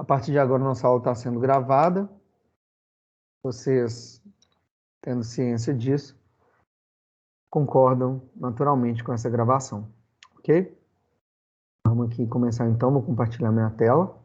A partir de agora, nossa aula está sendo gravada. Vocês, tendo ciência disso, concordam naturalmente com essa gravação, ok? Vamos aqui começar então, vou compartilhar minha tela.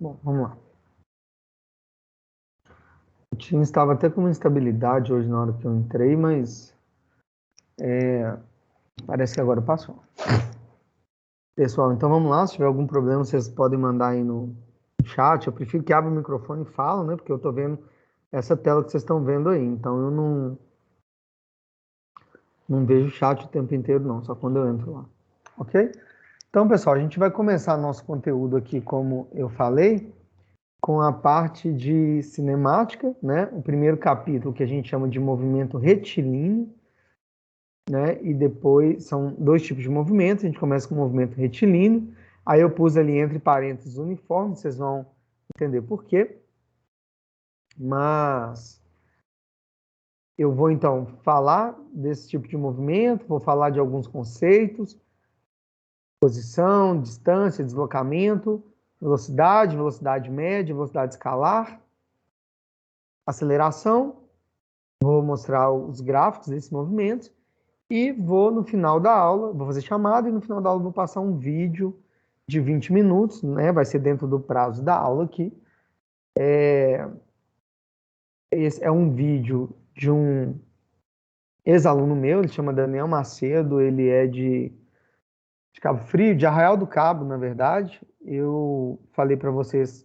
Bom, vamos lá. O time estava até com uma instabilidade hoje na hora que eu entrei, mas parece que agora passou. Pessoal, então vamos lá. Se tiver algum problema, vocês podem mandar aí no chat. Eu prefiro que abra o microfone e falam, né? Porque eu estou vendo essa tela que vocês estão vendo aí. Então eu não vejo o chat o tempo inteiro, não. Só quando eu entro lá. Ok? Então, pessoal, a gente vai começar nosso conteúdo aqui, como eu falei, com a parte de cinemática, né? O primeiro capítulo que a gente chama de movimento retilíneo, né? E depois são dois tipos de movimentos. A gente começa com o movimento retilíneo. Aí eu pus ali entre parênteses uniforme, vocês vão entender por quê. Mas eu vou então falar desse tipo de movimento, vou falar de alguns conceitos, posição, distância, deslocamento, velocidade, velocidade média, velocidade escalar, aceleração. Vou mostrar os gráficos desses movimentos e vou, no final da aula, vou fazer chamada e no final da aula vou passar um vídeo de 20 minutos, né? Vai ser dentro do prazo da aula aqui. Esse é um vídeo de um ex-aluno meu, ele chama Daniel Macedo, ele é de Cabo Frio, de Arraial do Cabo, na verdade. Eu falei para vocês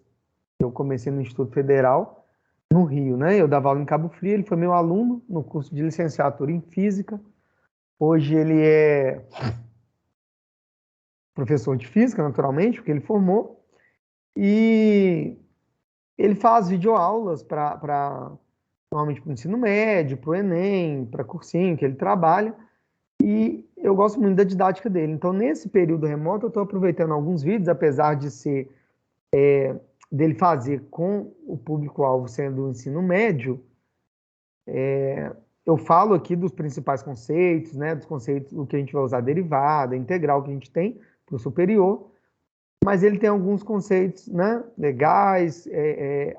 que eu comecei no Instituto Federal, no Rio, né? Eu dava aula em Cabo Frio, ele foi meu aluno no curso de licenciatura em Física. Hoje ele é professor de Física, naturalmente, porque ele formou. E ele faz videoaulas normalmente para o ensino médio, para o Enem, para cursinho que ele trabalha. E eu gosto muito da didática dele. Então, nesse período remoto, eu estou aproveitando alguns vídeos, apesar de ser dele fazer com o público-alvo sendo o ensino médio. Eu falo aqui dos principais conceitos, né? Dos conceitos, o que a gente vai usar derivada, integral que a gente tem para o superior. Mas ele tem alguns conceitos, né, legais,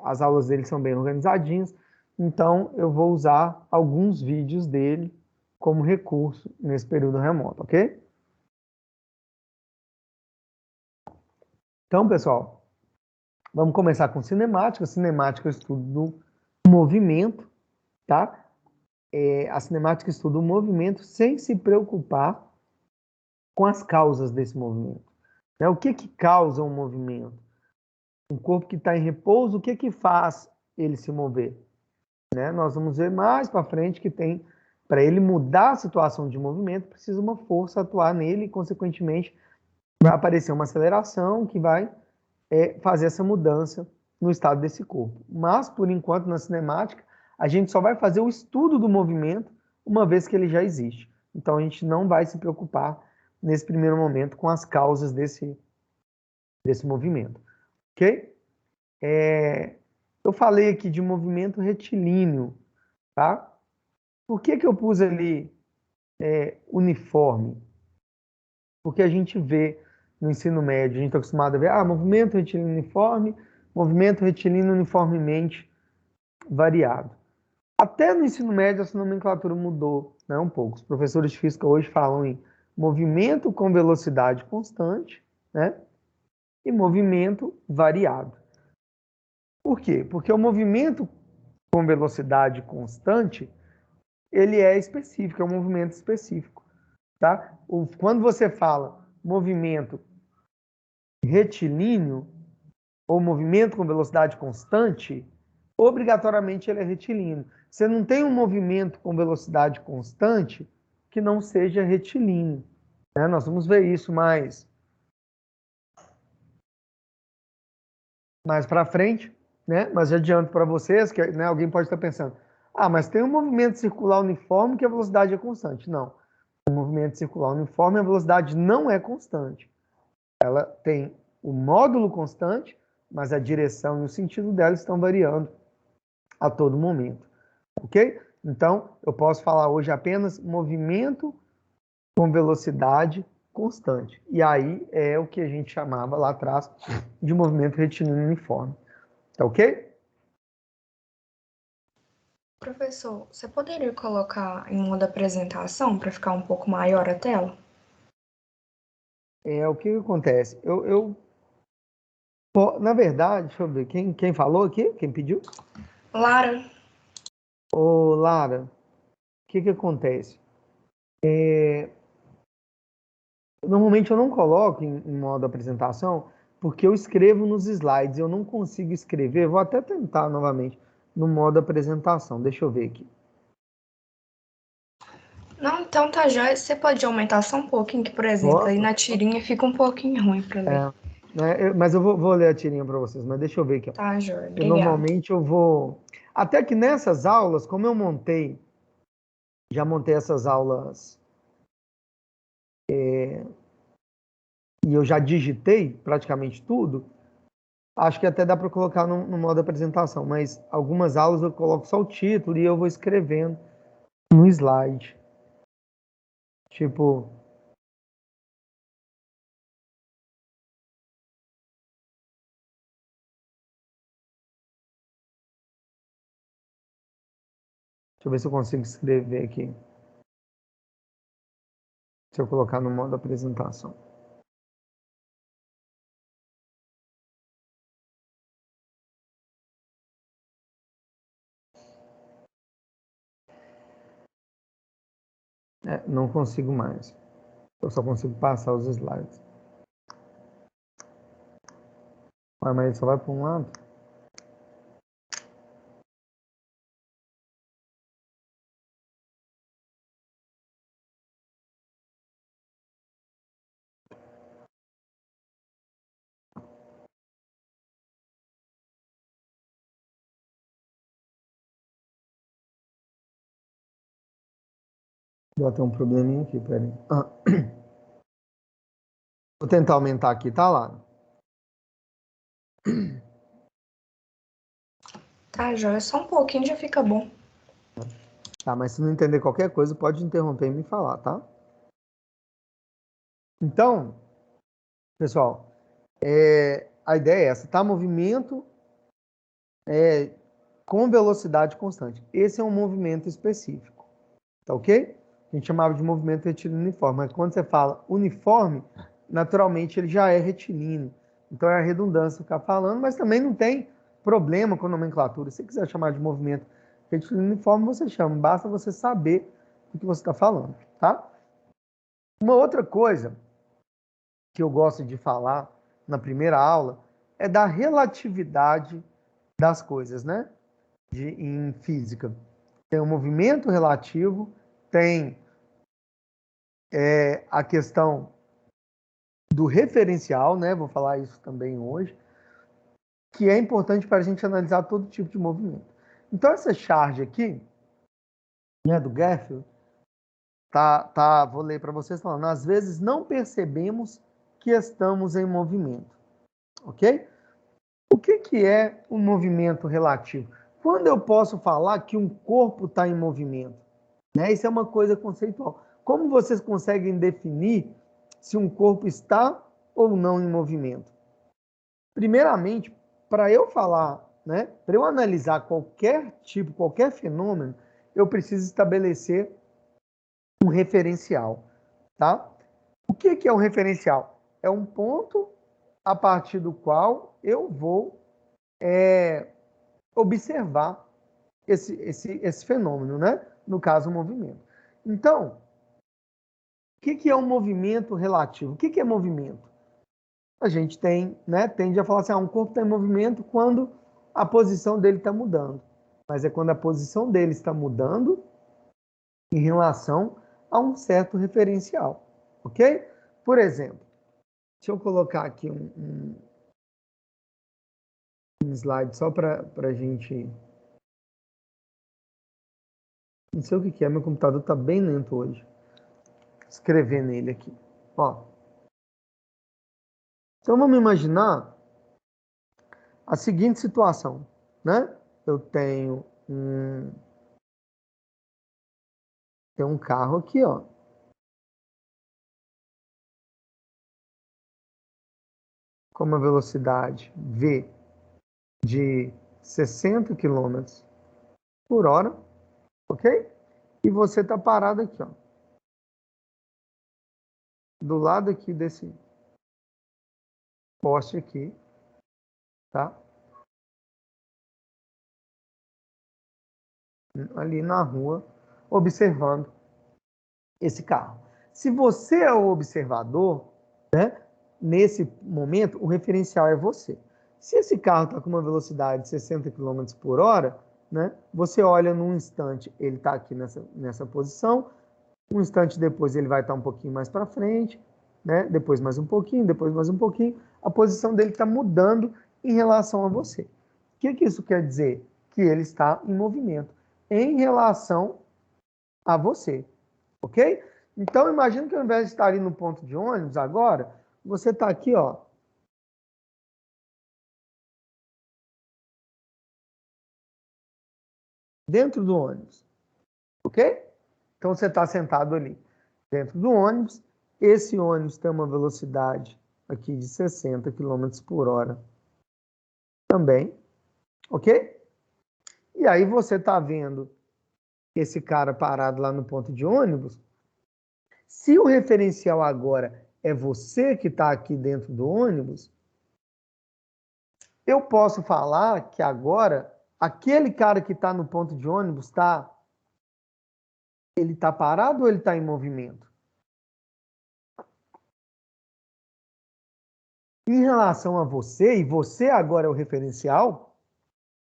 as aulas dele são bem organizadinhas. Então, eu vou usar alguns vídeos dele como recurso nesse período remoto, ok? Então, pessoal, vamos começar com cinemática. Cinemática é o estudo do movimento, tá? A cinemática estuda o movimento sem se preocupar com as causas desse movimento. O que causa um movimento? Um corpo que está em repouso, o que faz ele se mover? Nós vamos ver mais para frente que tem, para ele mudar a situação de movimento, precisa uma força atuar nele e, consequentemente, vai aparecer uma aceleração que vai fazer essa mudança no estado desse corpo. Mas, por enquanto, na cinemática, a gente só vai fazer o estudo do movimento uma vez que ele já existe. Então, a gente não vai se preocupar, nesse primeiro momento, com as causas desse movimento. Ok? Eu falei aqui de movimento retilíneo, tá? Por que eu pus ali uniforme? Porque a gente vê no ensino médio, a gente está acostumado a ver movimento retilíneo uniforme, movimento retilíneo uniformemente variado. Até no ensino médio essa nomenclatura mudou, né, um pouco. Os professores de física hoje falam em movimento com velocidade constante, né, e movimento variado. Por quê? Porque o movimento com velocidade constante, ele é específico, é um movimento específico, tá? Quando você fala movimento retilíneo ou movimento com velocidade constante, obrigatoriamente ele é retilíneo. Você não tem um movimento com velocidade constante que não seja retilíneo, né? Nós vamos ver isso mais para frente, né? Mas já adianto para vocês que, né, alguém pode estar pensando, mas tem um movimento circular uniforme que a velocidade é constante. Não. um movimento circular uniforme, a velocidade não é constante. Ela tem o módulo constante, mas a direção e o sentido dela estão variando a todo momento, ok? Então, eu posso falar hoje apenas movimento com velocidade constante. E aí é o que a gente chamava lá atrás de movimento retilíneo uniforme. Tá ok? Professor, você poderia colocar em modo apresentação para ficar um pouco maior a tela? O que acontece? Na verdade, deixa eu ver, quem falou aqui? Quem pediu? Lara, Ô, Lara, o que acontece? Normalmente eu não coloco em modo apresentação, porque eu escrevo nos slides, eu não consigo escrever, vou até tentar novamente no modo apresentação, deixa eu ver aqui. não, então tá jóia. Você pode aumentar só um pouquinho, que, por exemplo, aí Posso? na tirinha fica um pouquinho ruim para ler. Mas eu vou ler a tirinha para vocês, mas deixa eu ver aqui. Ó. Tá jóia, Eu obrigada. normalmente eu vou... Até que nessas aulas, como eu já montei essas aulas e eu já digitei praticamente tudo, acho que até dá para colocar no modo apresentação, mas algumas aulas eu coloco só o título e eu vou escrevendo no slide. Tipo, deixa eu ver se eu consigo escrever aqui. Se eu colocar no modo apresentação. Não consigo mais. Eu só consigo passar os slides. Mas ele só vai para um lado. Deu até um probleminha aqui, peraí. Vou tentar aumentar aqui, tá lá. Tá jóia, só um pouquinho já fica bom. Tá, mas se não entender qualquer coisa, pode interromper e me falar, tá? Então, pessoal, a ideia é essa, tá? Movimento com velocidade constante. Esse é um movimento específico, tá ok? A gente chamava de movimento retilíneo uniforme, mas quando você fala uniforme, naturalmente ele já é retilíneo. Então é a redundância ficar falando, mas também não tem problema com nomenclatura. Se você quiser chamar de movimento retilíneo uniforme, você chama, basta você saber do que você está falando, tá? Uma outra coisa que eu gosto de falar na primeira aula é da relatividade das coisas, né? Em física. Tem o movimento relativo, tem a questão do referencial, né? Vou falar isso também hoje, que é importante para a gente analisar todo tipo de movimento. Então, essa charge aqui, né, do Garfield, vou ler para vocês falando, às vezes não percebemos que estamos em movimento, ok? O que é um movimento relativo? Quando eu posso falar que um corpo está em movimento? Né? Isso é uma coisa conceitual. Como vocês conseguem definir se um corpo está ou não em movimento? Primeiramente, para eu falar, né, para eu analisar qualquer tipo, qualquer fenômeno, eu preciso estabelecer um referencial, tá? O que é um referencial? É um ponto a partir do qual eu vou observar esse fenômeno, né? No caso, o movimento. Então, o que é um movimento relativo? O que é movimento? A gente tende a falar assim, um corpo está em movimento quando a posição dele está mudando. Mas é quando a posição dele está mudando em relação a um certo referencial, ok? Por exemplo, deixa eu colocar aqui um slide só para a gente... Não sei o que é, meu computador está bem lento hoje. escrever nele aqui. Ó. Então, vamos imaginar a seguinte situação, né? Eu tenho um carro aqui, ó. Com uma velocidade V de 60 km por hora, ok? E você está parado aqui, ó. Do lado aqui desse poste aqui, tá? Ali na rua, observando esse carro. Se você é o observador, né? Nesse momento, o referencial é você. Se esse carro está com uma velocidade de 60 km por hora, né? Você olha num instante, ele está aqui nessa posição. Um instante depois ele vai estar um pouquinho mais para frente, né? Depois mais um pouquinho, depois mais um pouquinho. A posição dele está mudando em relação a você. O que isso quer dizer? Que ele está em movimento em relação a você, ok? Então, imagina que ao invés de estar ali no ponto de ônibus agora, você está aqui, ó. Dentro do ônibus, ok? Então, você está sentado ali dentro do ônibus. Esse ônibus tem uma velocidade aqui de 60 km por hora também, ok? E aí você está vendo esse cara parado lá no ponto de ônibus. Se o referencial agora é você que está aqui dentro do ônibus, eu posso falar que agora aquele cara que está no ponto de ônibus ele está parado ou ele está em movimento? Em relação a você, e você agora é o referencial,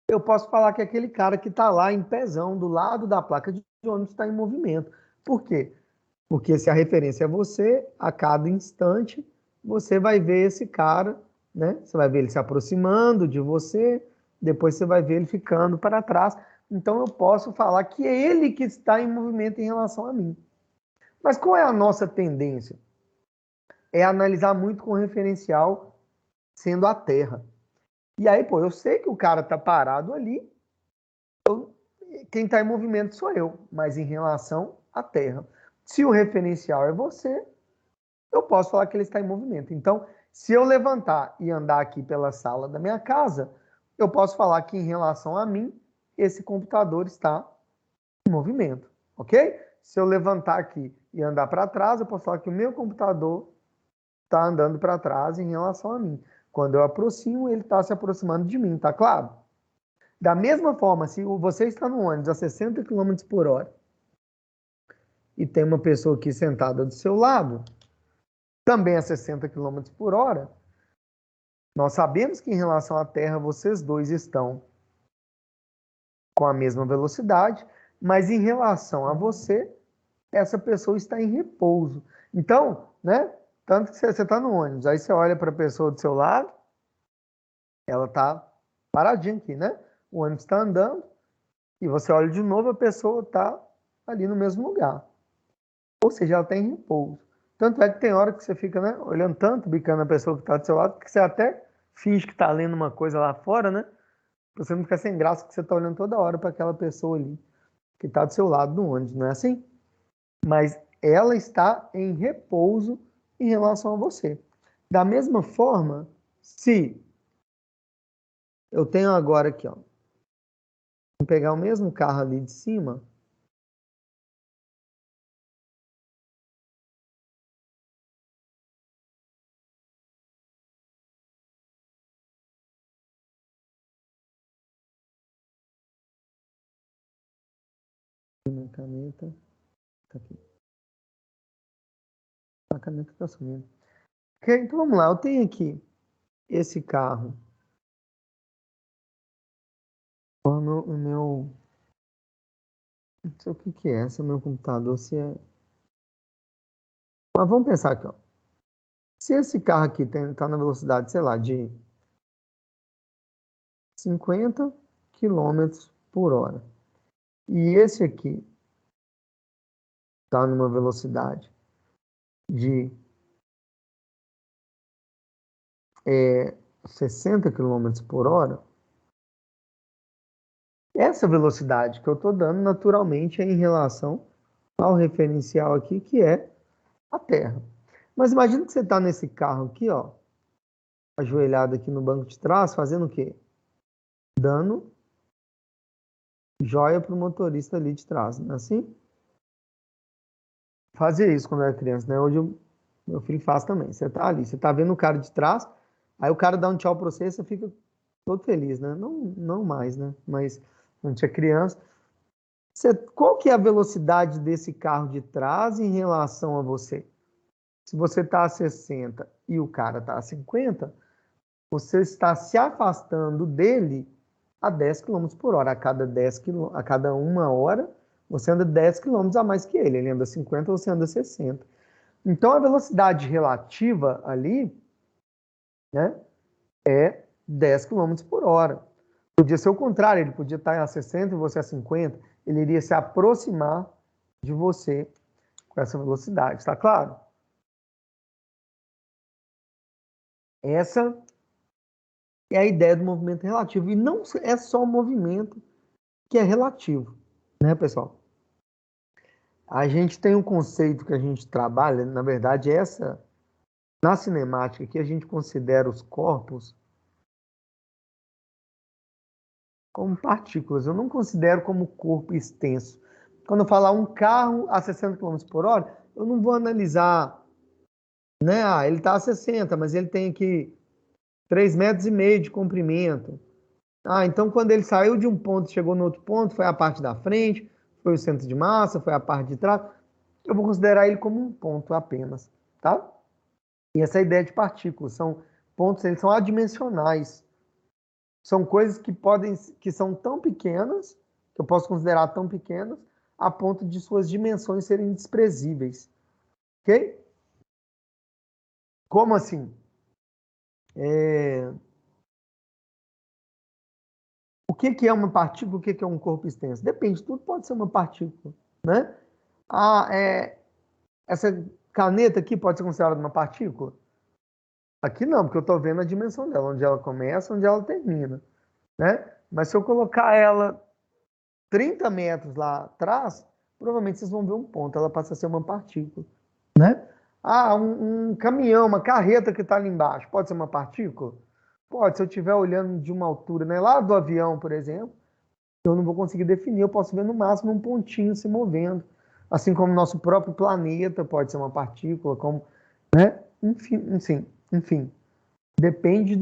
eu posso falar que aquele cara que está lá em pezão, do lado da placa de ônibus, está em movimento. Por quê? Porque se a referência é você, a cada instante você vai ver esse cara, né? Você vai ver ele se aproximando de você, depois você vai ver ele ficando para trás. Então eu posso falar que é ele que está em movimento em relação a mim. Mas qual é a nossa tendência? É analisar muito com o referencial sendo a Terra. E aí, pô, eu sei que o cara está parado ali, quem está em movimento sou eu, mas em relação à Terra. Se o referencial é você, eu posso falar que ele está em movimento. Então, se eu levantar e andar aqui pela sala da minha casa, eu posso falar que em relação a mim, esse computador está em movimento, ok? Se eu levantar aqui e andar para trás, eu posso falar que o meu computador está andando para trás em relação a mim. Quando eu aproximo, ele está se aproximando de mim, tá claro? Da mesma forma, se você está no ônibus a 60 km por hora e tem uma pessoa aqui sentada do seu lado, também a 60 km por hora, nós sabemos que em relação à Terra vocês dois estão com a mesma velocidade, mas em relação a você, essa pessoa está em repouso. Então, né? Tanto que você está no ônibus, aí você olha para a pessoa do seu lado, ela está paradinha aqui, né? O ônibus está andando, e você olha de novo, a pessoa está ali no mesmo lugar. Ou seja, ela está em repouso. Tanto é que tem hora que você fica, né, olhando tanto, bicando a pessoa que está do seu lado, que você até finge que está lendo uma coisa lá fora, né? Pra você não ficar sem graça, que você está olhando toda hora para aquela pessoa ali que está do seu lado no ônibus, não é assim? Mas ela está em repouso em relação a você. Da mesma forma, se eu tenho agora aqui, ó, vou pegar o mesmo carro ali de cima, minha caneta, tá aqui. A caneta está sumindo. Ok, então vamos lá, eu tenho aqui esse carro. Não sei o que é, se é meu computador, se é... Mas vamos pensar aqui, ó. Se esse carro aqui está na velocidade, sei lá, de 50 km por hora, e esse aqui está numa velocidade de 60 km por hora, essa velocidade que eu estou dando, naturalmente, é em relação ao referencial aqui, que é a Terra. Mas imagina que você está nesse carro aqui, ó, ajoelhado aqui no banco de trás, fazendo o quê? Dando joia para o motorista ali de trás, não é assim? Fazia isso quando eu era criança, né? Hoje meu filho faz também. Você tá ali, você tá vendo o cara de trás, aí o cara dá um tchau para você e você fica todo feliz, né? Não mais, né? Mas quando tinha criança. Qual que é a velocidade desse carro de trás em relação a você? Se você está a 60 e o cara está a 50, você está se afastando dele a 10 km por hora. A cada uma hora, você anda 10 km a mais que ele. Ele anda 50, você anda 60. Então, a velocidade relativa ali, né, é 10 km por hora. Podia ser o contrário, ele podia estar a 60 e você a 50. Ele iria se aproximar de você com essa velocidade, tá claro? Essa é a ideia do movimento relativo. E não é só o movimento que é relativo, né, pessoal? A gente tem um conceito que a gente trabalha, na verdade, na cinemática, que a gente considera os corpos como partículas. Eu não considero como corpo extenso. Quando eu falar um carro a 60 km por hora, eu não vou analisar, né? Ah, ele está a 60, mas ele tem aqui 3,5 metros de comprimento. Ah, então quando ele saiu de um ponto e chegou no outro ponto, foi a parte da frente, foi o centro de massa, foi a parte de trás. Eu vou considerar ele como um ponto apenas, tá? E essa é a ideia de partículas, são pontos, eles são adimensionais. São coisas que são tão pequenas, que eu posso considerar tão pequenas, a ponto de suas dimensões serem desprezíveis. Ok? Como assim? O que é uma partícula? O que é um corpo extenso? Depende, tudo pode ser uma partícula, né? Ah, essa caneta aqui pode ser considerada uma partícula? Aqui não, porque eu estou vendo a dimensão dela, onde ela começa, onde ela termina, né? Mas se eu colocar ela 30 metros lá atrás, provavelmente vocês vão ver um ponto, ela passa a ser uma partícula, né? Ah, um caminhão, uma carreta que está ali embaixo, pode ser uma partícula? Pode, se eu estiver olhando de uma altura, né? Lá do avião, por exemplo, eu não vou conseguir definir, eu posso ver no máximo um pontinho se movendo. Assim como o nosso próprio planeta pode ser uma partícula, como, né? Enfim, depende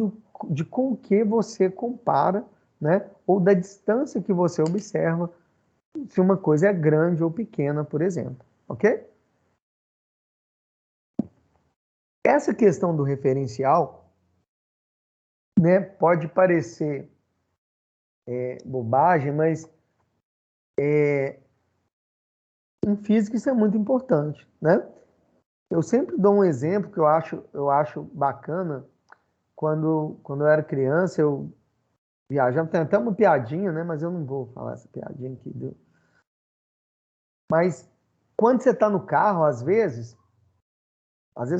de com o que você compara, né? Ou da distância que você observa, se uma coisa é grande ou pequena, por exemplo, ok? Essa questão do referencial, né, pode parecer bobagem, mas em física isso é muito importante, né? Eu sempre dou um exemplo que eu acho bacana. Quando eu era criança, eu viajava, tem até uma piadinha, né? Mas eu não vou falar essa piadinha aqui. Mas quando você está no carro, às vezes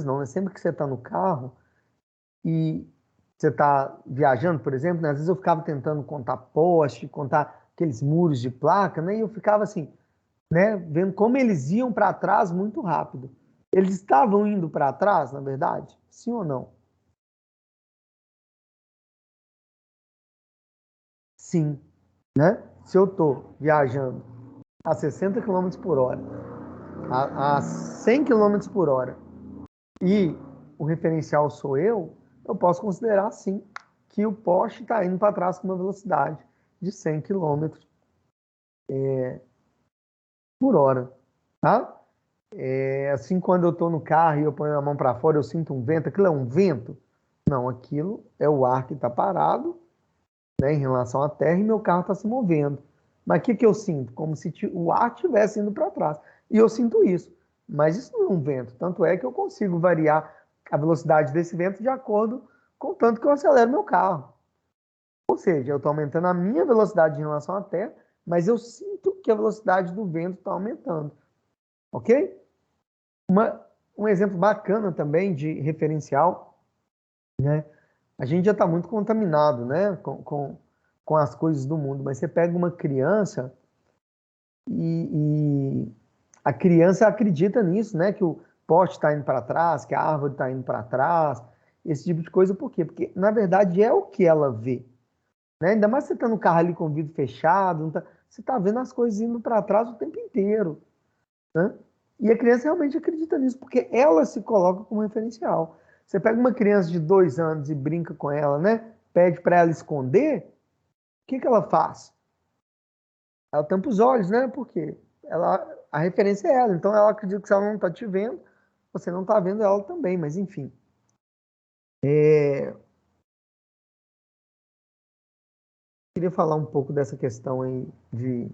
não, né? Sempre que você está no carro e você está viajando, por exemplo, né? Às vezes eu ficava tentando contar poste, contar aqueles muros de placa, né? E eu ficava assim, né? Vendo como eles iam para trás muito rápido. Eles estavam indo para trás, na verdade? Sim ou não? Sim, né? Se eu estou viajando a 60 km por hora, a 100 km por hora, e o referencial sou eu posso considerar sim que o poste está indo para trás com uma velocidade de 100 km por hora, tá? Assim, quando eu estou no carro e eu ponho a mão para fora, eu sinto um vento. Aquilo é um vento? Não, aquilo é o ar que está parado, né, em relação à Terra, e meu carro está se movendo. Mas o que eu sinto? Como se o ar estivesse indo para trás. E eu sinto isso. Mas isso não é um vento. Tanto é que eu consigo variar a velocidade desse vento de acordo com o tanto que eu acelero meu carro. Ou seja, eu estou aumentando a minha velocidade em relação à Terra, mas eu sinto que a velocidade do vento está aumentando. Ok? Uma, um exemplo bacana também de referencial, né? A gente já está muito contaminado, né, com as coisas do mundo, mas você pega uma criança e a criança acredita nisso, né, que o poste está indo para trás, que a árvore está indo para trás, esse tipo de coisa, por quê? Porque, na verdade, é o que ela vê, né? Ainda mais você tá no carro ali com o vidro fechado, você está vendo as coisas indo para trás o tempo inteiro, né? E a criança realmente acredita nisso, porque ela se coloca como referencial. Você pega uma criança de 2 anos e brinca com ela, né? Pede para ela esconder, o que ela faz? Ela tampa os olhos, né? Porque a referência é ela. Então ela acredita que se ela não está te vendo, você não está vendo ela também. Mas enfim. Queria falar um pouco dessa questão aí de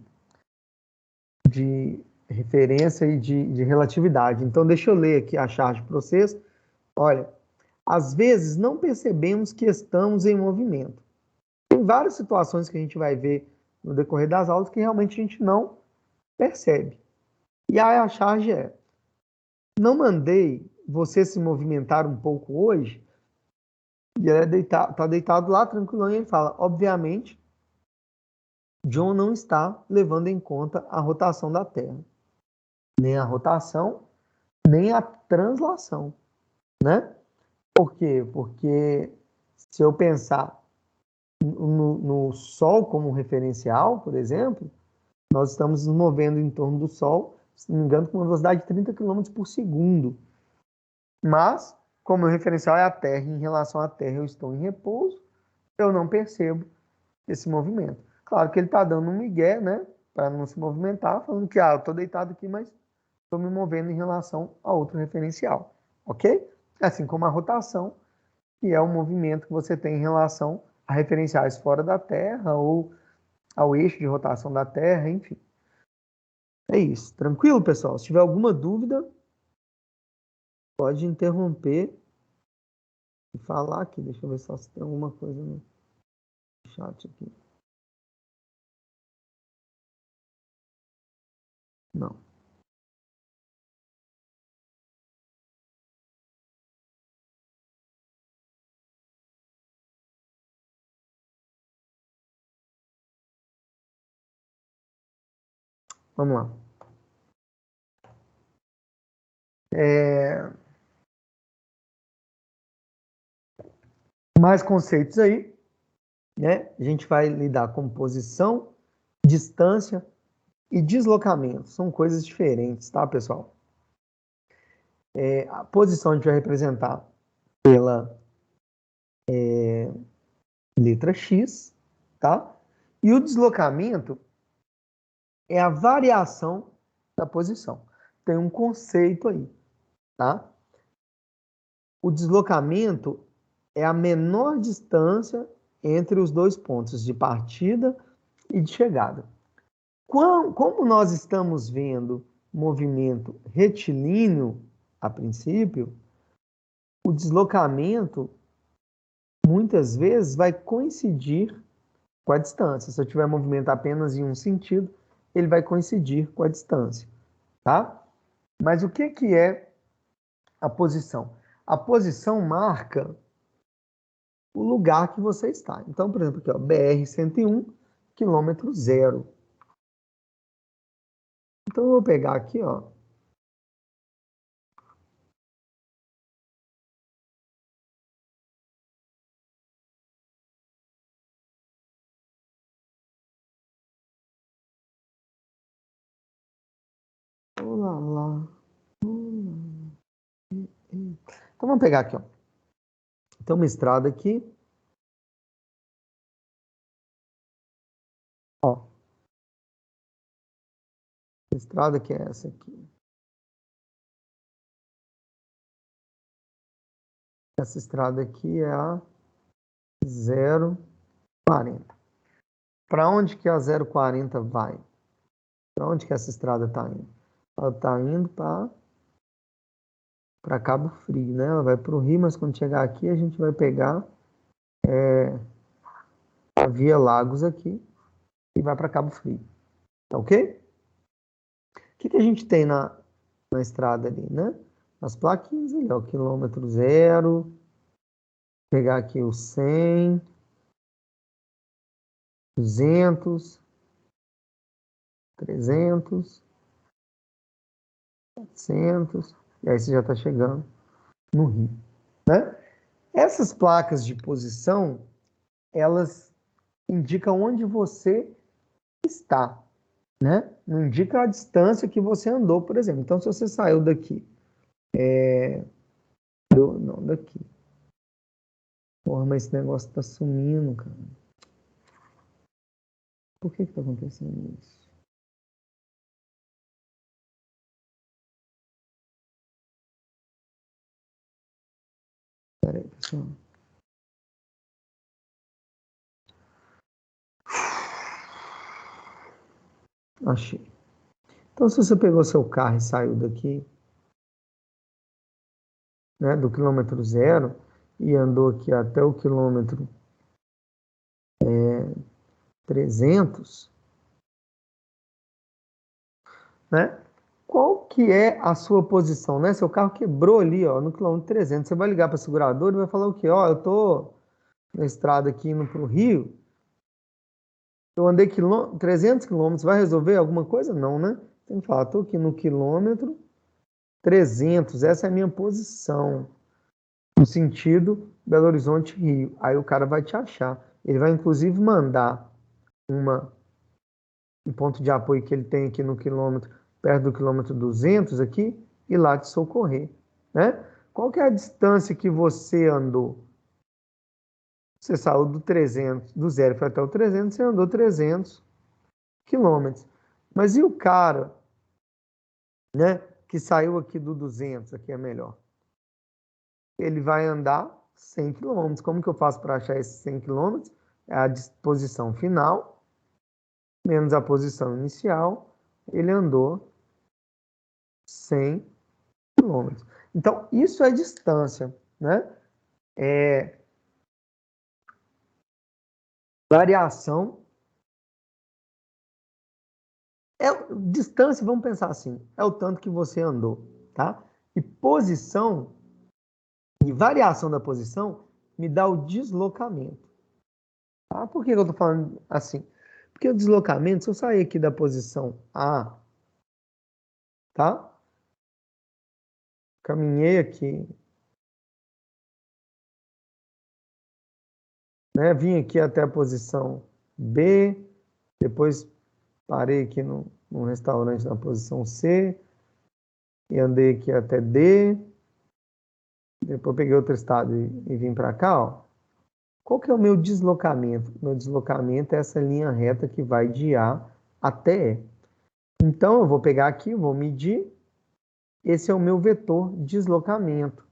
referência e de relatividade. Então deixa eu ler aqui a charge para vocês. Olha, às vezes não percebemos que estamos em movimento. Tem várias situações que a gente vai ver no decorrer das aulas que realmente a gente não percebe. E aí a charge é: não mandei você se movimentar um pouco hoje? E ele tá deitado lá tranquilão e ele fala: obviamente, John não está levando em conta a rotação da Terra, nem a rotação, nem a translação, né? Por quê? Porque se eu pensar no Sol como referencial, por exemplo, nós estamos nos movendo em torno do Sol, se não me engano, com uma velocidade de 30 km por segundo. Mas, como o referencial é a Terra, em relação à Terra eu estou em repouso, eu não percebo esse movimento. Claro que ele está dando um migué, né, para não se movimentar, falando que eu estou deitado aqui, mas estou me movendo em relação a outro referencial, ok? Assim como a rotação, que é o movimento que você tem em relação a referenciais fora da Terra ou ao eixo de rotação da Terra, enfim. É isso. Tranquilo, pessoal? Se tiver alguma dúvida, pode interromper e falar aqui. Deixa eu ver só se tem alguma coisa no chat aqui. Não. Vamos lá. Mais conceitos aí, né? A gente vai lidar com posição, distância e deslocamento. São coisas diferentes, tá, pessoal? A posição a gente vai representar pela letra X, tá? E o deslocamento é a variação da posição. Tem um conceito aí, tá? O deslocamento é a menor distância entre os dois pontos de partida e de chegada. Como nós estamos vendo movimento retilíneo a princípio, o deslocamento muitas vezes vai coincidir com a distância. Se eu tiver movimento apenas em um sentido, ele vai coincidir com a distância, tá? Mas o que é a posição? A posição marca o lugar que você está. Então, por exemplo, aqui, ó, BR-101, quilômetro zero. Então, eu vou pegar aqui, ó. Olá, lá. Então, vamos pegar aqui, ó. Tem uma estrada aqui. Ó. A estrada que é essa aqui. Essa estrada aqui é a 040. Para onde que a 040 vai? Para onde que essa estrada está indo? Ela está indo para Cabo Frio, né? Ela vai para o Rio, mas quando chegar aqui a gente vai pegar a Via Lagos aqui e vai para Cabo Frio. Tá ok? O que a gente tem na estrada ali, né? as plaquinhas ali, ó, quilômetro zero, pegar aqui o 100, 200, 300, 400, e aí você já está chegando no Rio, né? Essas placas de posição, elas indicam onde você está, né? Não indica a distância que você andou, por exemplo. Então, se você saiu daqui, não, daqui. Porra, mas esse negócio tá sumindo, cara. Por que que tá acontecendo isso? Pera aí, pessoal. Achei. Então, se você pegou seu carro e saiu daqui, né, do quilômetro zero, e andou aqui até o quilômetro 300, né? Qual que é a sua posição, né? Seu carro quebrou ali, ó, no quilômetro 300. Você vai ligar para a seguradora e vai falar o quê? Ó, eu tô na estrada aqui indo para o Rio, eu andei 300 quilômetros, vai resolver alguma coisa? Não, né? Tem que falar, tô aqui no quilômetro 300, essa é a minha posição, no sentido Belo Horizonte, Rio. Aí o cara vai te achar. Ele vai, inclusive, mandar um ponto de apoio que ele tem aqui no quilômetro, perto do quilômetro 200 aqui, e lá te socorrer, né? Qual que é a distância que você andou? Você saiu do 300, do zero foi até o 300, você andou 300 quilômetros. Mas e o cara, né, que saiu aqui do 200, aqui é melhor? Ele vai andar 100 quilômetros. Como que eu faço para achar esses 100 quilômetros? É a disposição final, menos a posição inicial, ele andou 100 quilômetros. Então, isso é distância, né? Variação distância, vamos pensar assim, é o tanto que você andou, tá? E posição e variação da posição me dá o deslocamento. Tá? Por que eu estou falando assim? Porque o deslocamento, se eu sair aqui da posição A, tá? Caminhei aqui, né? Vim aqui até a posição B, depois parei aqui num restaurante na posição C, e andei aqui até D, depois peguei outro estado e vim para cá, ó. Qual que é o meu deslocamento? Meu deslocamento é essa linha reta que vai de A até E. Então, eu vou pegar aqui, vou medir. Esse é o meu vetor deslocamento.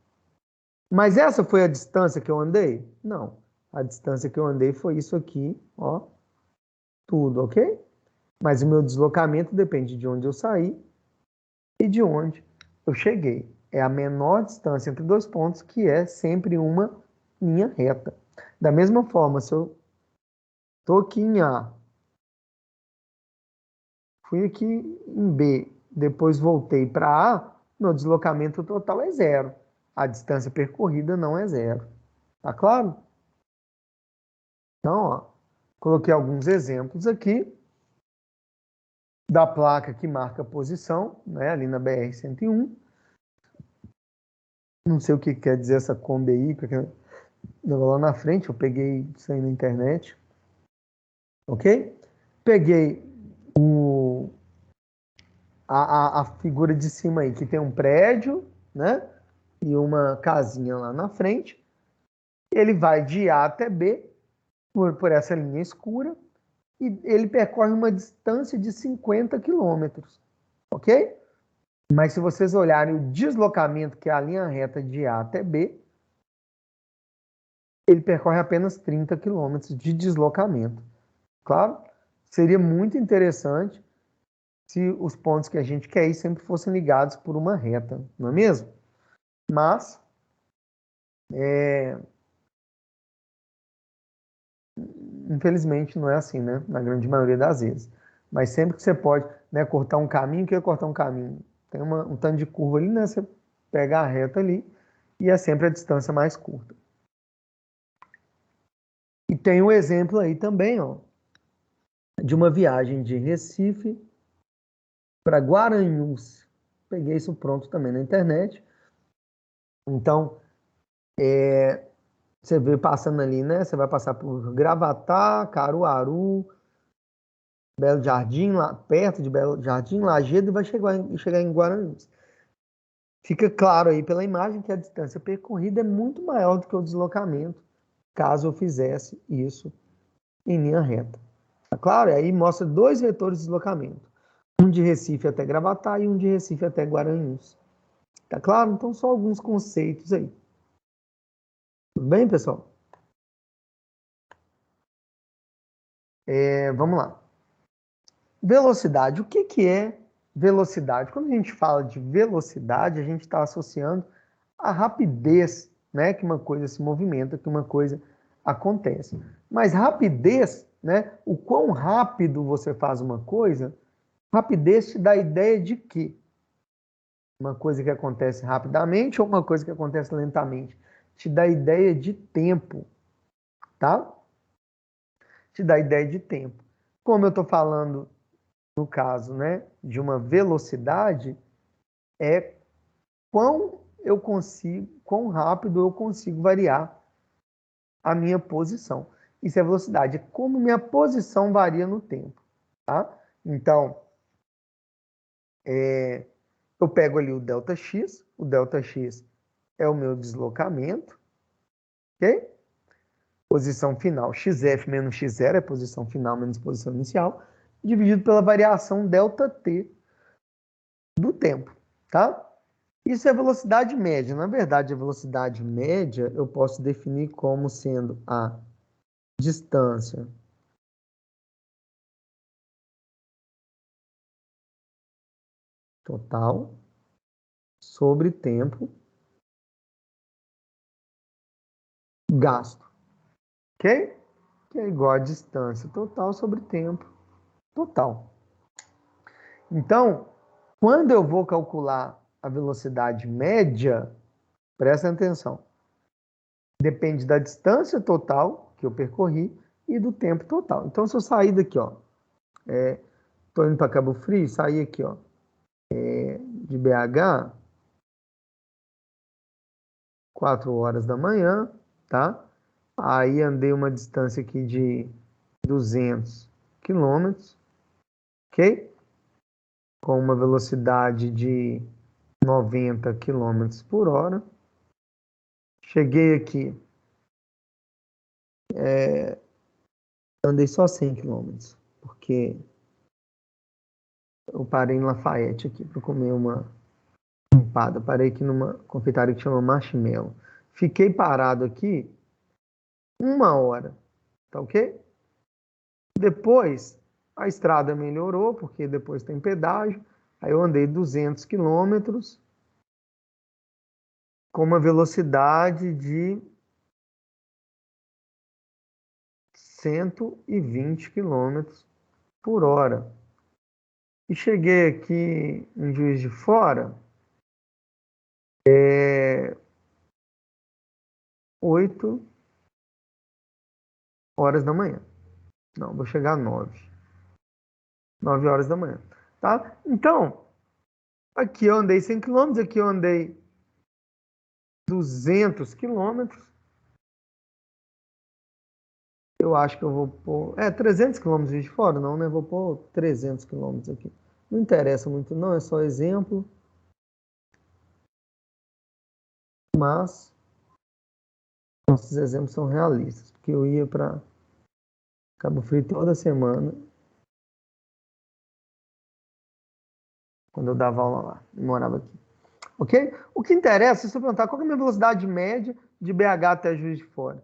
Mas essa foi a distância que eu andei? Não. A distância que eu andei foi isso aqui, ó. Tudo, ok? Mas o meu deslocamento depende de onde eu saí e de onde eu cheguei. É a menor distância entre dois pontos, que é sempre uma linha reta. Da mesma forma, se eu estou aqui em A, fui aqui em B, depois voltei para A, meu deslocamento total é zero. A distância percorrida não é zero. Tá claro? Então, ó, coloquei alguns exemplos aqui da placa que marca a posição, né, ali na BR-101. Não sei o que quer dizer essa Kombi aí, porque lá na frente eu peguei isso aí na internet. Ok? Peguei a figura de cima aí, que tem um prédio, né? E uma casinha lá na frente. Ele vai de A até B, por essa linha escura, e ele percorre uma distância de 50 quilômetros, ok? Mas se vocês olharem o deslocamento, que é a linha reta de A até B, ele percorre apenas 30 quilômetros de deslocamento. Claro, seria muito interessante se os pontos que a gente quer ir sempre fossem ligados por uma reta, não é mesmo? Mas, infelizmente, não é assim, né? Na grande maioria das vezes. Mas sempre que você pode, né, cortar um caminho, o que é cortar um caminho? Tem um tanto de curva ali, né? Você pega a reta ali e é sempre a distância mais curta. E tem um exemplo aí também, ó, de uma viagem de Recife para Guaranhuns. Peguei isso pronto também na internet. Então, você vê passando ali, né? Você vai passar por Gravatá, Caruaru, Belo Jardim, lá perto de Belo Jardim, Lagedo, e vai chegar em Guaranhuns. Fica claro aí pela imagem que a distância percorrida é muito maior do que o deslocamento, caso eu fizesse isso em linha reta. Tá claro? E aí mostra dois vetores de deslocamento. Um de Recife até Gravatá e um de Recife até Guaranhuns. Tá claro? Então, só alguns conceitos aí. Tudo bem, pessoal? Vamos lá. Velocidade. O que é velocidade? Quando a gente fala de velocidade, a gente está associando a rapidez, né, que uma coisa se movimenta, que uma coisa acontece. Mas rapidez, né, o quão rápido você faz uma coisa, rapidez te dá a ideia de quê? Uma coisa que acontece rapidamente ou uma coisa que acontece lentamente? Te dá a ideia de tempo, tá? Te dá a ideia de tempo. Como eu estou falando no caso, né, de uma velocidade, é quão rápido eu consigo variar a minha posição. Isso é velocidade, é como minha posição varia no tempo, tá? Então, eu pego ali o ΔX é o meu deslocamento, ok? Posição final, XF menos X0 é posição final menos posição inicial, dividido pela variação ΔT do tempo, tá? Isso é velocidade média. Na verdade, a velocidade média eu posso definir como sendo a distância total sobre tempo gasto, ok? Que é igual a distância total sobre tempo total. Então, quando eu vou calcular a velocidade média, presta atenção, depende da distância total que eu percorri e do tempo total. Então, se eu sair daqui, ó, tô indo para Cabo Frio, sair aqui, ó, de BH, 4 horas da manhã, tá? Aí andei uma distância aqui de 200 quilômetros, ok? Com uma velocidade de 90 quilômetros por hora. Cheguei aqui, andei só 100 quilômetros, porque eu parei em Lafayette aqui para comer uma empada. Parei aqui numa confeitaria que chama Marshmallow. Fiquei parado aqui 1 hora, tá ok? Depois, a estrada melhorou, porque depois tem pedágio. Aí eu andei 200 quilômetros com uma velocidade de 120 quilômetros por hora. E cheguei aqui em Juiz de Fora, 8 horas da manhã. Não, vou chegar às 9 horas da manhã. Tá? Então, aqui eu andei 100 quilômetros, aqui eu andei 200 quilômetros. Eu acho que eu vou pôr... 300 quilômetros de fora? Não, né? Vou pôr 300 quilômetros aqui. Não interessa muito, não. É só exemplo. Mas nossos exemplos são realistas. Porque eu ia para Cabo Frio toda semana. Quando eu dava aula lá. Eu morava aqui. Ok? O que interessa, se eu perguntar qual é a minha velocidade média de BH até Juiz de Fora.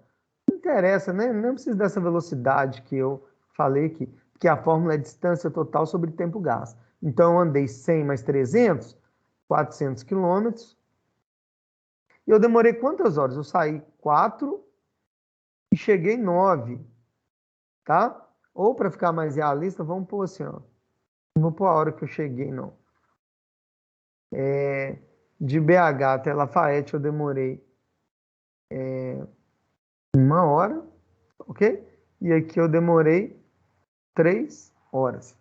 Não interessa, né? Não precisa dessa velocidade que eu falei aqui. Porque a fórmula é distância total sobre tempo gasto. Então, eu andei 100 mais 300, 400 quilômetros. E eu demorei quantas horas? Eu saí 4 e cheguei 9, tá? Ou para ficar mais realista, vamos pôr assim, ó. Não vou pôr a hora que eu cheguei, não. De BH até Lafayette eu demorei 1 hora, ok? E aqui eu demorei 3 horas.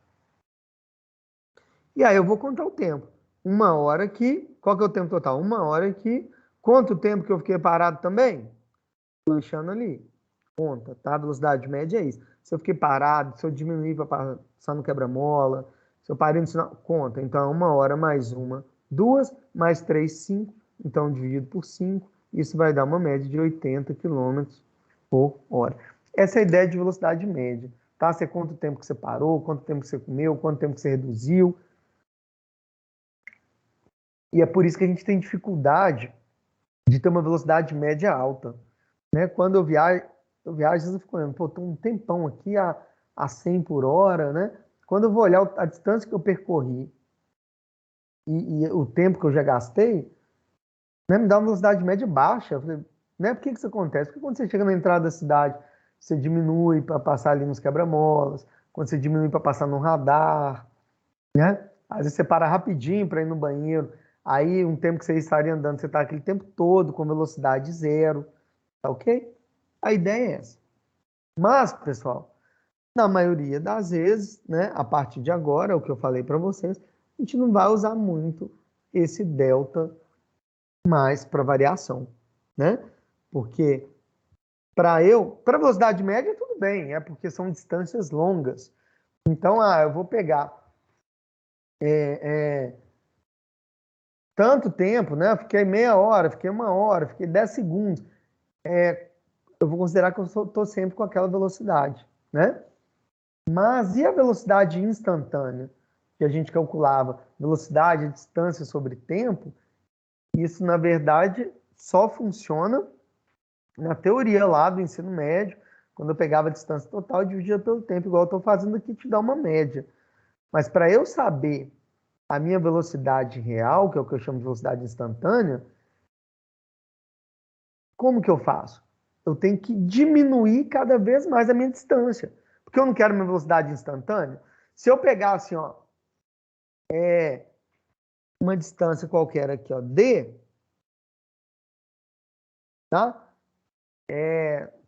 E aí eu vou contar o tempo. 1 hora aqui, qual que é o tempo total? 1 hora aqui. Quanto tempo que eu fiquei parado também? Lanchando ali. Conta, tá? A velocidade média é isso. Se eu fiquei parado, se eu diminuir para passar no quebra-mola, se eu parei no sinal, conta. Então é 1 hora mais 2, mais 3, 5. Então dividido por 5, isso vai dar uma média de 80 quilômetros por hora. Essa é a ideia de velocidade média, tá? Você conta o tempo que você parou, quanto tempo que você comeu, quanto tempo que você reduziu. E é por isso que a gente tem dificuldade de ter uma velocidade média alta, né? Quando eu viajo, às vezes eu fico olhando, pô, tô um tempão aqui a 100 por hora, né? Quando eu vou olhar a distância que eu percorri e o tempo que eu já gastei, né, me dá uma velocidade média baixa. Eu falei, né? Por que isso acontece? Porque quando você chega na entrada da cidade, você diminui para passar ali nos quebra-molas, quando você diminui para passar no radar, né? Às vezes você para rapidinho para ir no banheiro, aí um tempo que você estaria andando, você está aquele tempo todo com velocidade zero, tá ok? A ideia é essa. Mas, pessoal, na maioria das vezes, né, a partir de agora, o que eu falei para vocês, a gente não vai usar muito esse delta mais para variação, né? Porque para velocidade média tudo bem, é porque são distâncias longas. Então, eu vou pegar tanto tempo, né? Fiquei meia hora, fiquei 1 hora, fiquei 10 segundos. Eu vou considerar que eu estou sempre com aquela velocidade, né? Mas e a velocidade instantânea, que a gente calculava? Velocidade, distância sobre tempo, isso, na verdade, só funciona na teoria lá do ensino médio, quando eu pegava a distância total e dividia pelo tempo, igual eu estou fazendo aqui, te dá uma média. Mas para eu saber a minha velocidade real, que é o que eu chamo de velocidade instantânea, como que eu faço? Eu tenho que diminuir cada vez mais a minha distância, porque eu não quero minha velocidade instantânea. Se eu pegar assim, ó, uma distância qualquer aqui, ó, d, tá?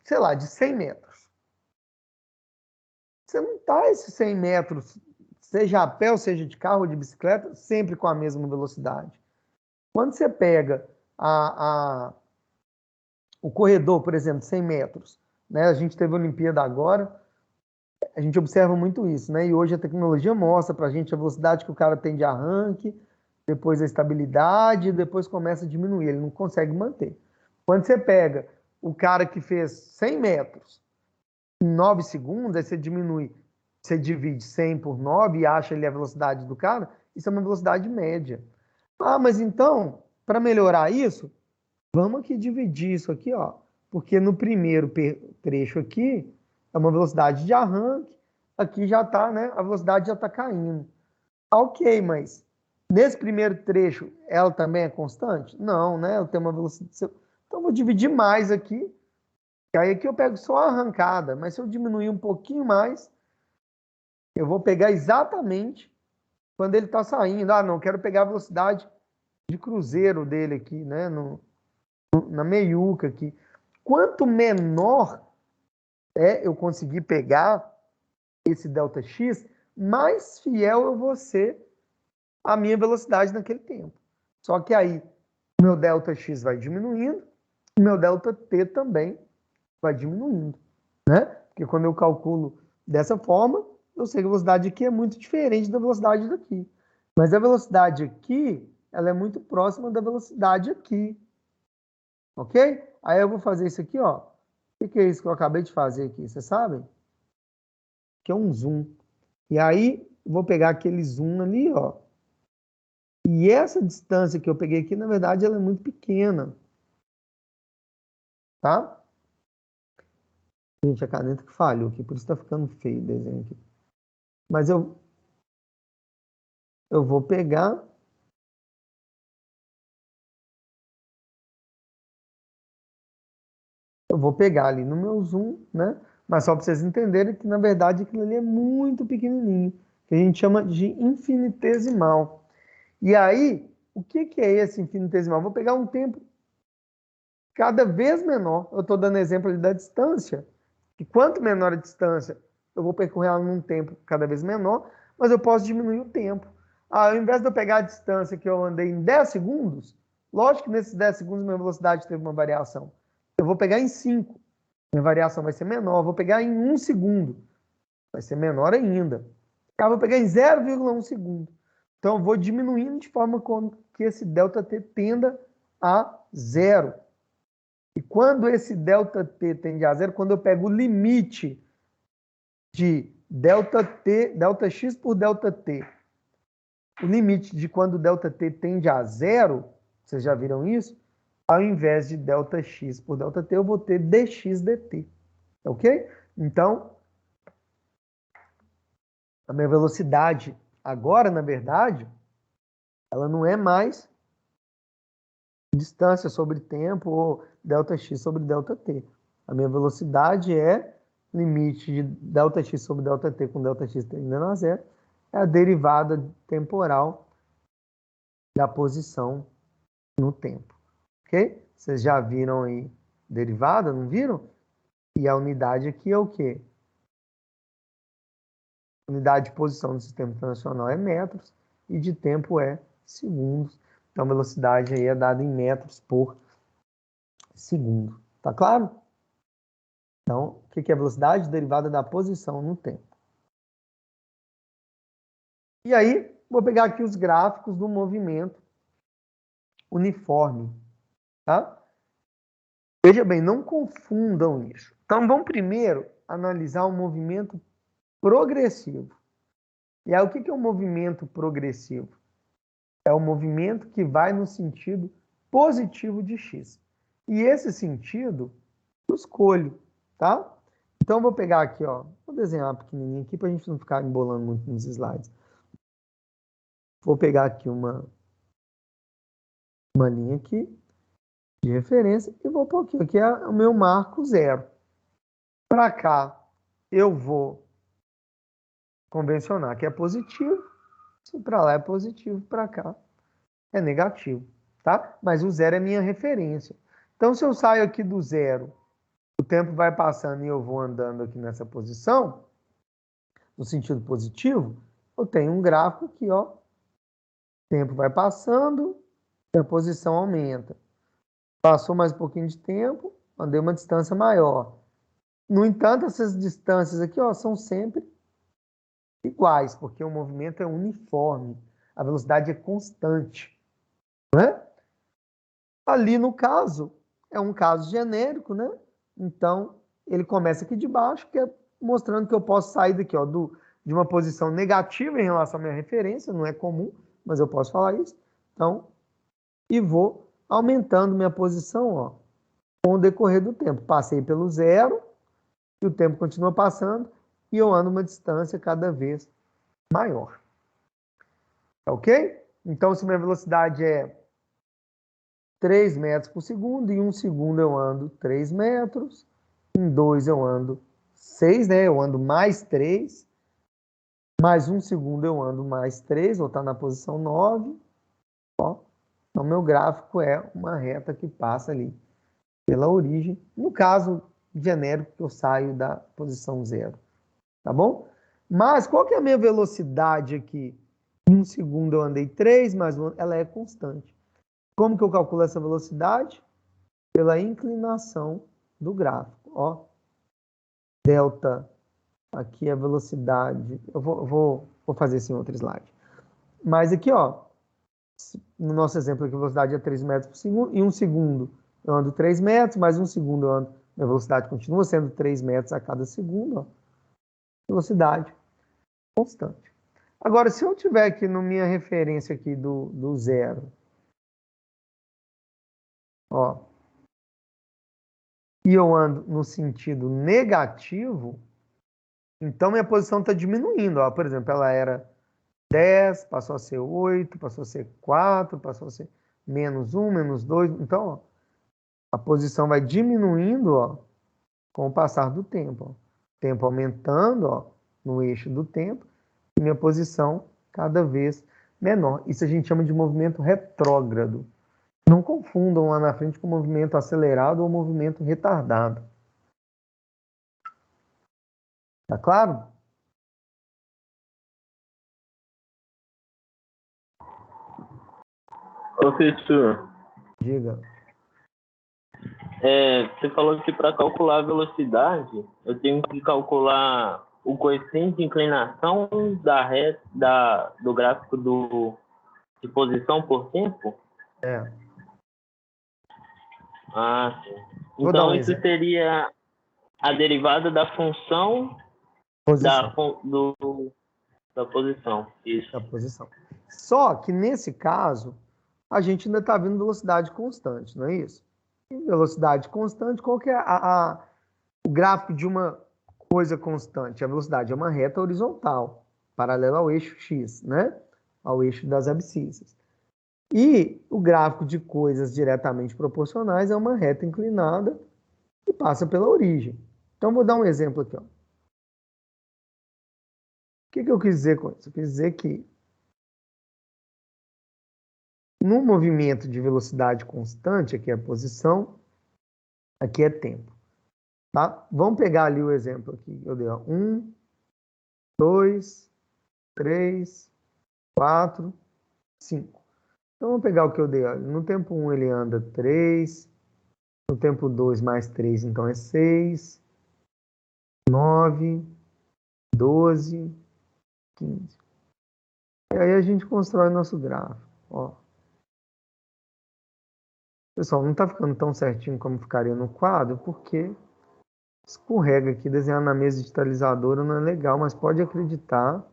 Sei lá, de 100 metros. Você não tá esses 100 metros, seja a pé, ou seja de carro ou de bicicleta, sempre com a mesma velocidade. Quando você pega o corredor, por exemplo, 100 metros, né? A gente teve a Olimpíada agora, a gente observa muito isso, né? E hoje a tecnologia mostra para a gente a velocidade que o cara tem de arranque, depois a estabilidade, depois começa a diminuir, ele não consegue manter. Quando você pega o cara que fez 100 metros em 9 segundos, aí você diminui, você divide 100 por 9 e acha ali a velocidade do cara, isso é uma velocidade média. Ah, mas então, para melhorar isso, vamos aqui dividir isso aqui, ó, porque no primeiro trecho aqui é uma velocidade de arranque, aqui já está, né? A velocidade já está caindo. Ok, mas nesse primeiro trecho ela também é constante? Não, né? Eu tenho uma velocidade. Então eu vou dividir mais aqui, que aí aqui eu pego só a arrancada, mas se eu diminuir um pouquinho mais, eu vou pegar exatamente quando ele está saindo. Ah, não, quero pegar a velocidade de cruzeiro dele aqui, né? Na meiuca aqui. Quanto menor eu conseguir pegar esse ΔX, mais fiel eu vou ser à minha velocidade naquele tempo. Só que aí o meu ΔX vai diminuindo, e meu ΔT também vai diminuindo, né? Porque quando eu calculo dessa forma, eu sei que a velocidade aqui é muito diferente da velocidade daqui. Mas a velocidade aqui, ela é muito próxima da velocidade aqui. Ok? Aí eu vou fazer isso aqui, ó. O que é isso que eu acabei de fazer aqui? Vocês sabem? Que é um zoom. E aí, vou pegar aquele zoom ali, ó. E essa distância que eu peguei aqui, na verdade, ela é muito pequena. Tá? Gente, a caneta que falhou aqui, por isso tá ficando feio o desenho aqui. Mas eu vou pegar... Eu vou pegar ali no meu zoom, né? Mas só para vocês entenderem que, na verdade, aquilo ali é muito pequenininho. Que a gente chama de infinitesimal. E aí, O que é esse infinitesimal? Vou pegar um tempo cada vez menor. Eu estou dando exemplo ali da distância. E quanto menor a distância, eu vou percorrer ela num tempo cada vez menor, mas eu posso diminuir o tempo. Ao invés de eu pegar a distância que eu andei em 10 segundos, lógico que nesses 10 segundos minha velocidade teve uma variação. Eu vou pegar em 5, minha variação vai ser menor. Eu vou pegar em 1 segundo, vai ser menor ainda. Eu vou pegar em 0,1 segundo. Então eu vou diminuindo de forma que esse ΔT tenda a zero. E quando esse ΔT tende a zero, quando eu pego o limite de ΔX por ΔT, o limite de quando o ΔT tende a zero, vocês já viram isso? Ao invés de ΔX por ΔT, eu vou ter dx dt. Ok? Então, a minha velocidade agora, na verdade, ela não é mais distância sobre tempo ou ΔX sobre ΔT. A minha velocidade é limite de ΔX sobre ΔT com ΔX tendendo a zero, é a derivada temporal da posição no tempo. Ok? Vocês já viram aí derivada, não viram? E a unidade aqui é o quê? Unidade de posição no sistema internacional é metros e de tempo é segundos. Então, a velocidade aí é dada em metros por segundo. Tá claro? Então, o que é velocidade? Derivada da posição no tempo. E aí, vou pegar aqui os gráficos do movimento uniforme. Tá? Veja bem, não confundam isso. Então, vamos primeiro analisar o movimento progressivo. E aí, o que é um movimento progressivo? É o movimento que vai no sentido positivo de x. E esse sentido, eu escolho, tá? Então, eu vou pegar aqui, ó, vou desenhar pequenininho aqui para a gente não ficar embolando muito nos slides. Vou pegar aqui uma linha aqui de referência e vou pôr aqui, que é o meu marco zero. Para cá, eu vou convencionar que é positivo. Se para lá é positivo, para cá é negativo, tá? Mas o zero é minha referência. Então, se eu saio aqui do zero, o tempo vai passando e eu vou andando aqui nessa posição, no sentido positivo, eu tenho um gráfico aqui, ó. O tempo vai passando e a posição aumenta. Passou mais um pouquinho de tempo, andei uma distância maior. No entanto, essas distâncias aqui, ó, são sempre iguais, porque o movimento é uniforme, a velocidade é constante, né? Ali no caso, é um caso genérico, né? Então, ele começa aqui de baixo, que é mostrando que eu posso sair daqui, ó, de uma posição negativa em relação à minha referência, não é comum, mas eu posso falar isso. Então, e vou aumentando minha posição, ó, com o decorrer do tempo. Passei pelo zero, e o tempo continua passando, e eu ando uma distância cada vez maior. Ok? Então, se minha velocidade é 3 metros por segundo, em 1 segundo eu ando 3 metros, em 2 eu ando 6, né? Eu ando mais 3, mais 1 segundo eu ando mais 3, vou estar na posição 9. Ó. Então, meu gráfico é uma reta que passa ali pela origem. No caso genérico, que eu saio da posição 0. Tá bom? Mas qual que é a minha velocidade aqui? Em 1 segundo eu andei 3, mais 1, ela é constante. Como que eu calculo essa velocidade? Pela inclinação do gráfico. Ó, delta, aqui é a velocidade. Eu vou fazer isso em outro slide. Mas aqui, ó, no nosso exemplo aqui, a velocidade é 3 metros por segundo. Em 1 segundo eu ando 3 metros, mais 1 segundo eu ando. Minha velocidade continua sendo 3 metros a cada segundo. Ó. Velocidade constante. Agora, se eu tiver aqui na minha referência aqui do zero, ó, e eu ando no sentido negativo, então minha posição está diminuindo. Ó. Por exemplo, ela era 10, passou a ser 8, passou a ser 4, passou a ser menos 1, menos 2. Então, ó, a posição vai diminuindo, ó, com o passar do tempo. Ó. Tempo aumentando, ó, no eixo do tempo, e minha posição cada vez menor. Isso a gente chama de movimento retrógrado. Não confundam lá na frente com movimento acelerado ou movimento retardado. Tá claro? Professor, Diga. você falou que para calcular a velocidade, eu tenho que calcular o coeficiente de inclinação do gráfico de posição por tempo? É. Ah, sim. Vou dar um Então, isso exemplo. seria a derivada da função Posição. da posição. Isso. Da posição. Só que nesse caso, a gente ainda está vendo velocidade constante, não é isso? E velocidade constante, qual que é o gráfico de uma coisa constante? A velocidade é uma reta horizontal, paralela ao eixo x, né? Ao eixo das abscissas. E o gráfico de coisas diretamente proporcionais é uma reta inclinada que passa pela origem. Então, vou dar um exemplo aqui. Ó. O que eu quis dizer com isso? Eu quis dizer que no movimento de velocidade constante, aqui é a posição, aqui é tempo. Tá? Vamos pegar ali o exemplo aqui. Eu dei 1, 2, 3, 4, 5. Então, vamos pegar o que eu dei. Olha. No tempo 1 ele anda 3, no tempo 2 mais 3, então é 6, 9, 12, 15. E aí a gente constrói nosso gráfico. Ó. Pessoal, não está ficando tão certinho como ficaria no quadro, porque escorrega aqui. Desenhar na mesa digitalizadora não é legal, mas pode acreditar,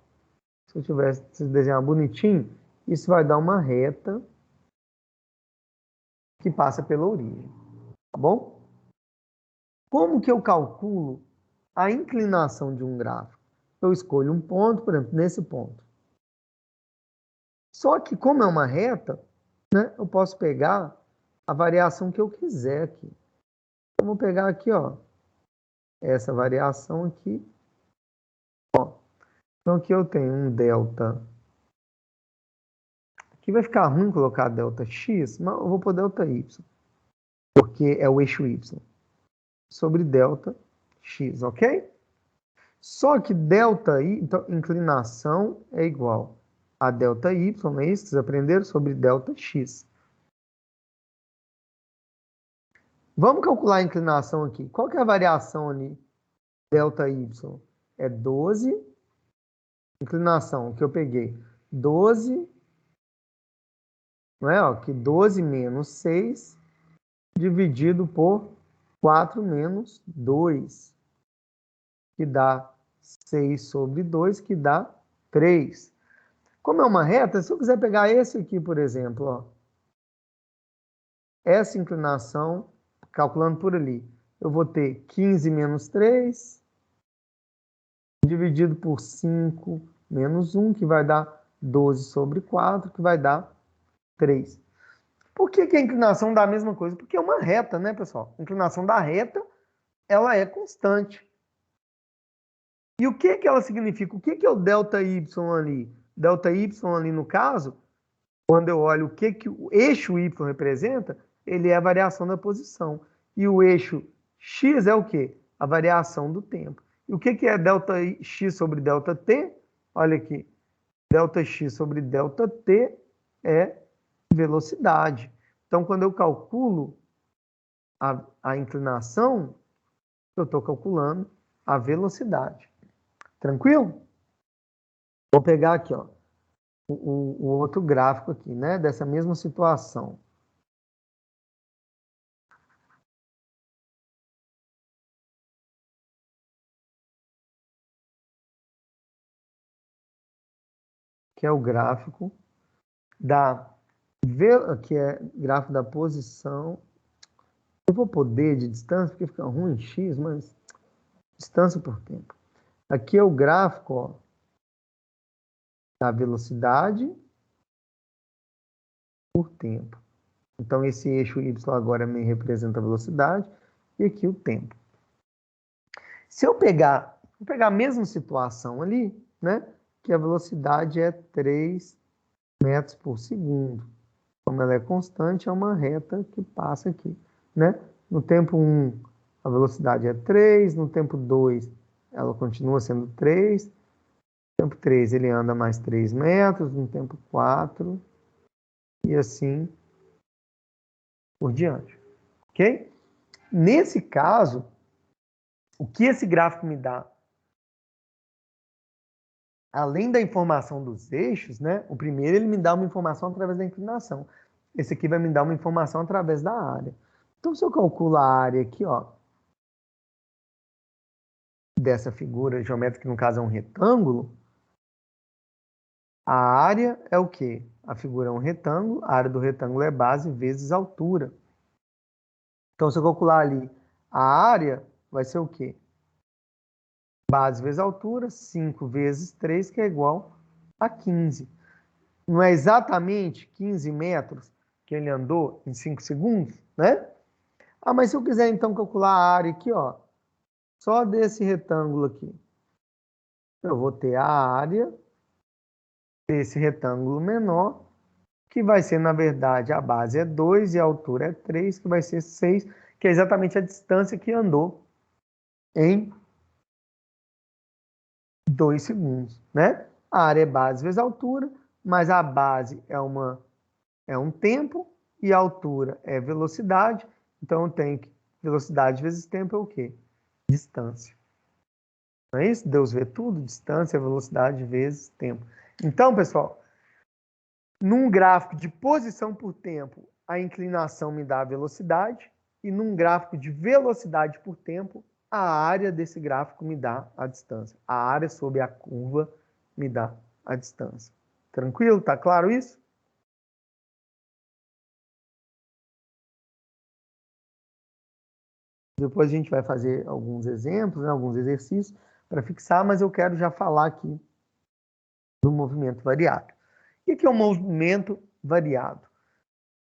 se eu tivesse desenhar bonitinho, isso vai dar uma reta que passa pela origem. Tá bom? Como que eu calculo a inclinação de um gráfico? Eu escolho um ponto, por exemplo, nesse ponto. Só que como é uma reta, né, eu posso pegar a variação que eu quiser aqui. Então, vou pegar aqui, ó, essa variação aqui. Ó. Então, aqui eu tenho um delta. Aqui vai ficar ruim colocar delta x, mas eu vou pôr delta y, porque é o eixo y, sobre delta x, ok? Só que delta y, então, inclinação é igual a delta y, não é isso? Vocês aprenderam sobre delta x. Vamos calcular a inclinação aqui. Qual que é a variação ali? Delta y é 12. Inclinação que eu peguei, 12, não é? Ó, que 12 menos 6 dividido por 4 menos 2, que dá 6 sobre 2, que dá 3. Como é uma reta, se eu quiser pegar esse aqui, por exemplo, ó, essa inclinação, calculando por ali, eu vou ter 15 menos 3, dividido por 5 menos 1, que vai dar 12 sobre 4, que vai dar 3. Por que a inclinação dá a mesma coisa? Porque é uma reta, né, pessoal? A inclinação da reta, ela é constante. E o que ela significa? O que é o delta y ali? Delta y ali, no caso, quando eu olho o que o eixo y representa, ele é a variação da posição. E o eixo x é o quê? A variação do tempo. E o que é delta x sobre delta t? Olha aqui. Delta x sobre delta t é velocidade. Então, quando eu calculo a inclinação, eu estou calculando a velocidade. Tranquilo? Vou pegar aqui, ó, o outro gráfico aqui, né, dessa mesma situação. Que é o gráfico que é gráfico da posição. Eu vou poder de distância, porque fica ruim x, mas distância por tempo. Aqui é o gráfico, ó, da velocidade por tempo. Então, esse eixo y agora me representa a velocidade e aqui o tempo. Se eu vou pegar a mesma situação ali, né? Que a velocidade é 3 metros por segundo. Como ela é constante, é uma reta que passa aqui, né? No tempo 1, a velocidade é 3, no tempo 2, ela continua sendo 3, no tempo 3 ele anda mais 3 metros, no tempo 4, e assim por diante, ok? Nesse caso, o que esse gráfico me dá? Além da informação dos eixos, né? O primeiro ele me dá uma informação através da inclinação. Esse aqui vai me dar uma informação através da área. Então, se eu calculo a área aqui, ó, dessa figura geométrica, que no caso é um retângulo, a área é o quê? A figura é um retângulo, a área do retângulo é base vezes altura. Então, se eu calcular ali a área, vai ser o quê? Base vezes altura, 5 vezes 3, que é igual a 15. Não é exatamente 15 metros que ele andou em 5 segundos, né? Ah, mas se eu quiser então calcular a área aqui, ó, só desse retângulo aqui, eu vou ter a área desse retângulo menor, que vai ser, na verdade, a base é 2 e a altura é 3, que vai ser 6, que é exatamente a distância que andou em 2 segundos, né? A área é base vezes altura, mas a base é um tempo e a altura é velocidade, então eu tenho que velocidade vezes tempo é o quê? Distância. Não é isso? Deus vê tudo, distância, velocidade vezes tempo. Então, pessoal, num gráfico de posição por tempo, a inclinação me dá a velocidade, e num gráfico de velocidade por tempo, a área desse gráfico me dá a distância. A área sobre a curva me dá a distância. Tranquilo? Tá claro isso? Depois a gente vai fazer alguns exemplos, né, alguns exercícios para fixar, mas eu quero já falar aqui do movimento variado. O que é um movimento variado?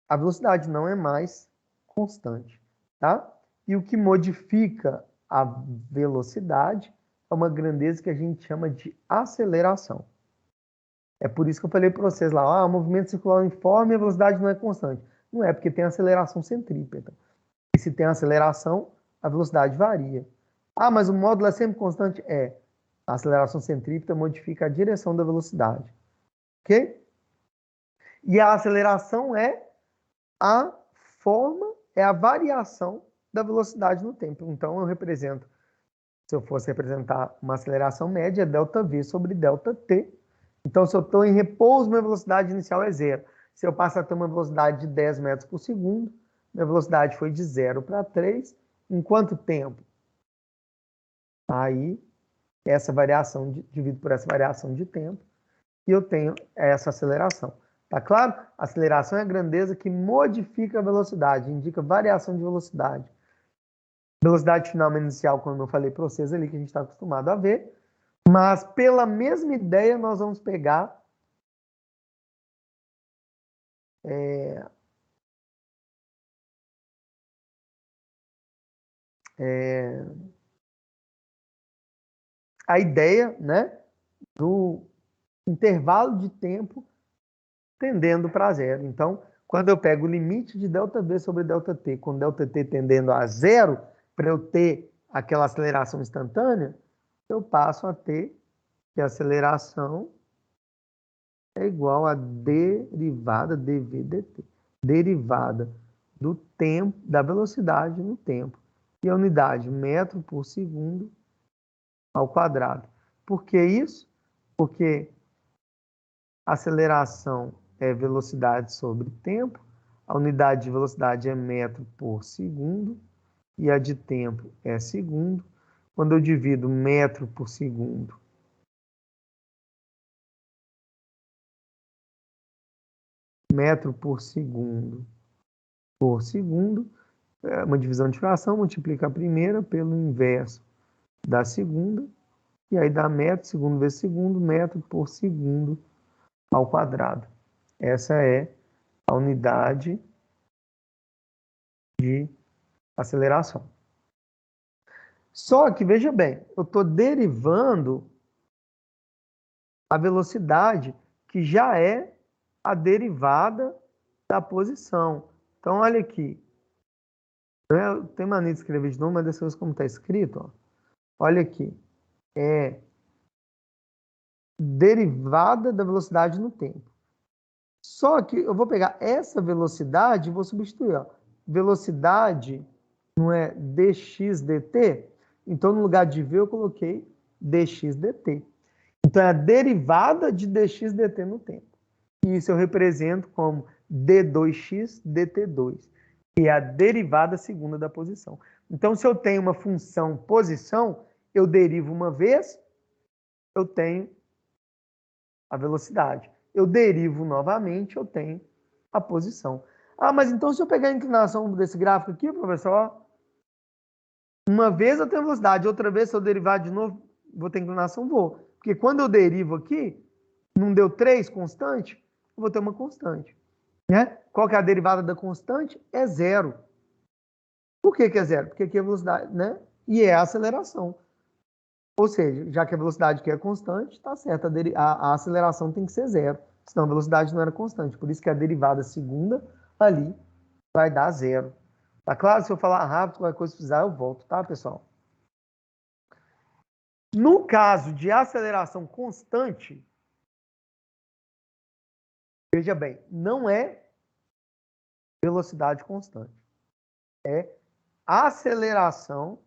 A velocidade não é mais constante, tá? E o que modifica a velocidade é uma grandeza que a gente chama de aceleração. É por isso que eu falei para vocês lá, o movimento circular uniforme e a velocidade não é constante. Não é, porque tem aceleração centrípeta. E se tem aceleração, a velocidade varia. Ah, mas o módulo é sempre constante? É. A aceleração centrípeta modifica a direção da velocidade. Ok? E a aceleração é a forma, é a variação da velocidade no tempo. Então, eu represento, se eu fosse representar uma aceleração média, é ΔV sobre ΔT. Então, se eu estou em repouso, minha velocidade inicial é zero. Se eu passo a ter uma velocidade de 10 metros por segundo, minha velocidade foi de 0 para 3. Em quanto tempo? Aí, essa variação, divido por essa variação de tempo, e eu tenho essa aceleração. Tá claro? A aceleração é a grandeza que modifica a velocidade, indica variação de velocidade. Velocidade final inicial, como eu falei para vocês ali, que a gente está acostumado a ver. Mas, pela mesma ideia, nós vamos pegar a ideia, né, do intervalo de tempo tendendo para zero. Então, quando eu pego o limite de ΔV sobre ΔT, com ΔT tendendo a zero, para eu ter aquela aceleração instantânea, eu passo a ter que a aceleração é igual a derivada dv dt. Derivada do tempo, da velocidade no tempo. E a unidade metro por segundo ao quadrado. Por que isso? Porque aceleração é velocidade sobre tempo, a unidade de velocidade é metro por segundo e a de tempo é segundo. Quando eu divido metro por segundo por segundo, é uma divisão de fração, multiplica a primeira pelo inverso da segunda, e aí dá metro, segundo vezes segundo, metro por segundo ao quadrado. Essa é a unidade de aceleração. Só que, veja bem, eu estou derivando a velocidade que já é a derivada da posição. Então, olha aqui. Eu tenho mania de escrever de novo, mas dessa vez como está escrito, ó. Olha aqui. É derivada da velocidade no tempo. Só que eu vou pegar essa velocidade e vou substituir, ó. Velocidade não é dx dt? Então, no lugar de v, eu coloquei dx dt. Então, é a derivada de dx dt no tempo. E isso eu represento como d2x dt2, que é a derivada segunda da posição. Então, se eu tenho uma função posição, eu derivo uma vez, eu tenho a velocidade. Eu derivo novamente, eu tenho a posição. Ah, mas então se eu pegar a inclinação desse gráfico aqui, professor, uma vez eu tenho velocidade, outra vez se eu derivar de novo, vou ter inclinação? Vou. Porque quando eu derivo aqui, não deu 3 constante, eu vou ter uma constante. Né? Qual que é a derivada da constante? É zero. Por que é zero? Porque aqui é a velocidade, né? E é a aceleração. Ou seja, já que a velocidade aqui é constante, está certo, a aceleração tem que ser zero. Senão a velocidade não era constante. Por isso que a derivada segunda ali vai dar zero. Tá claro? Se eu falar rápido, qualquer coisa precisar, eu volto, tá, pessoal? No caso de aceleração constante, veja bem, não é velocidade constante. É aceleração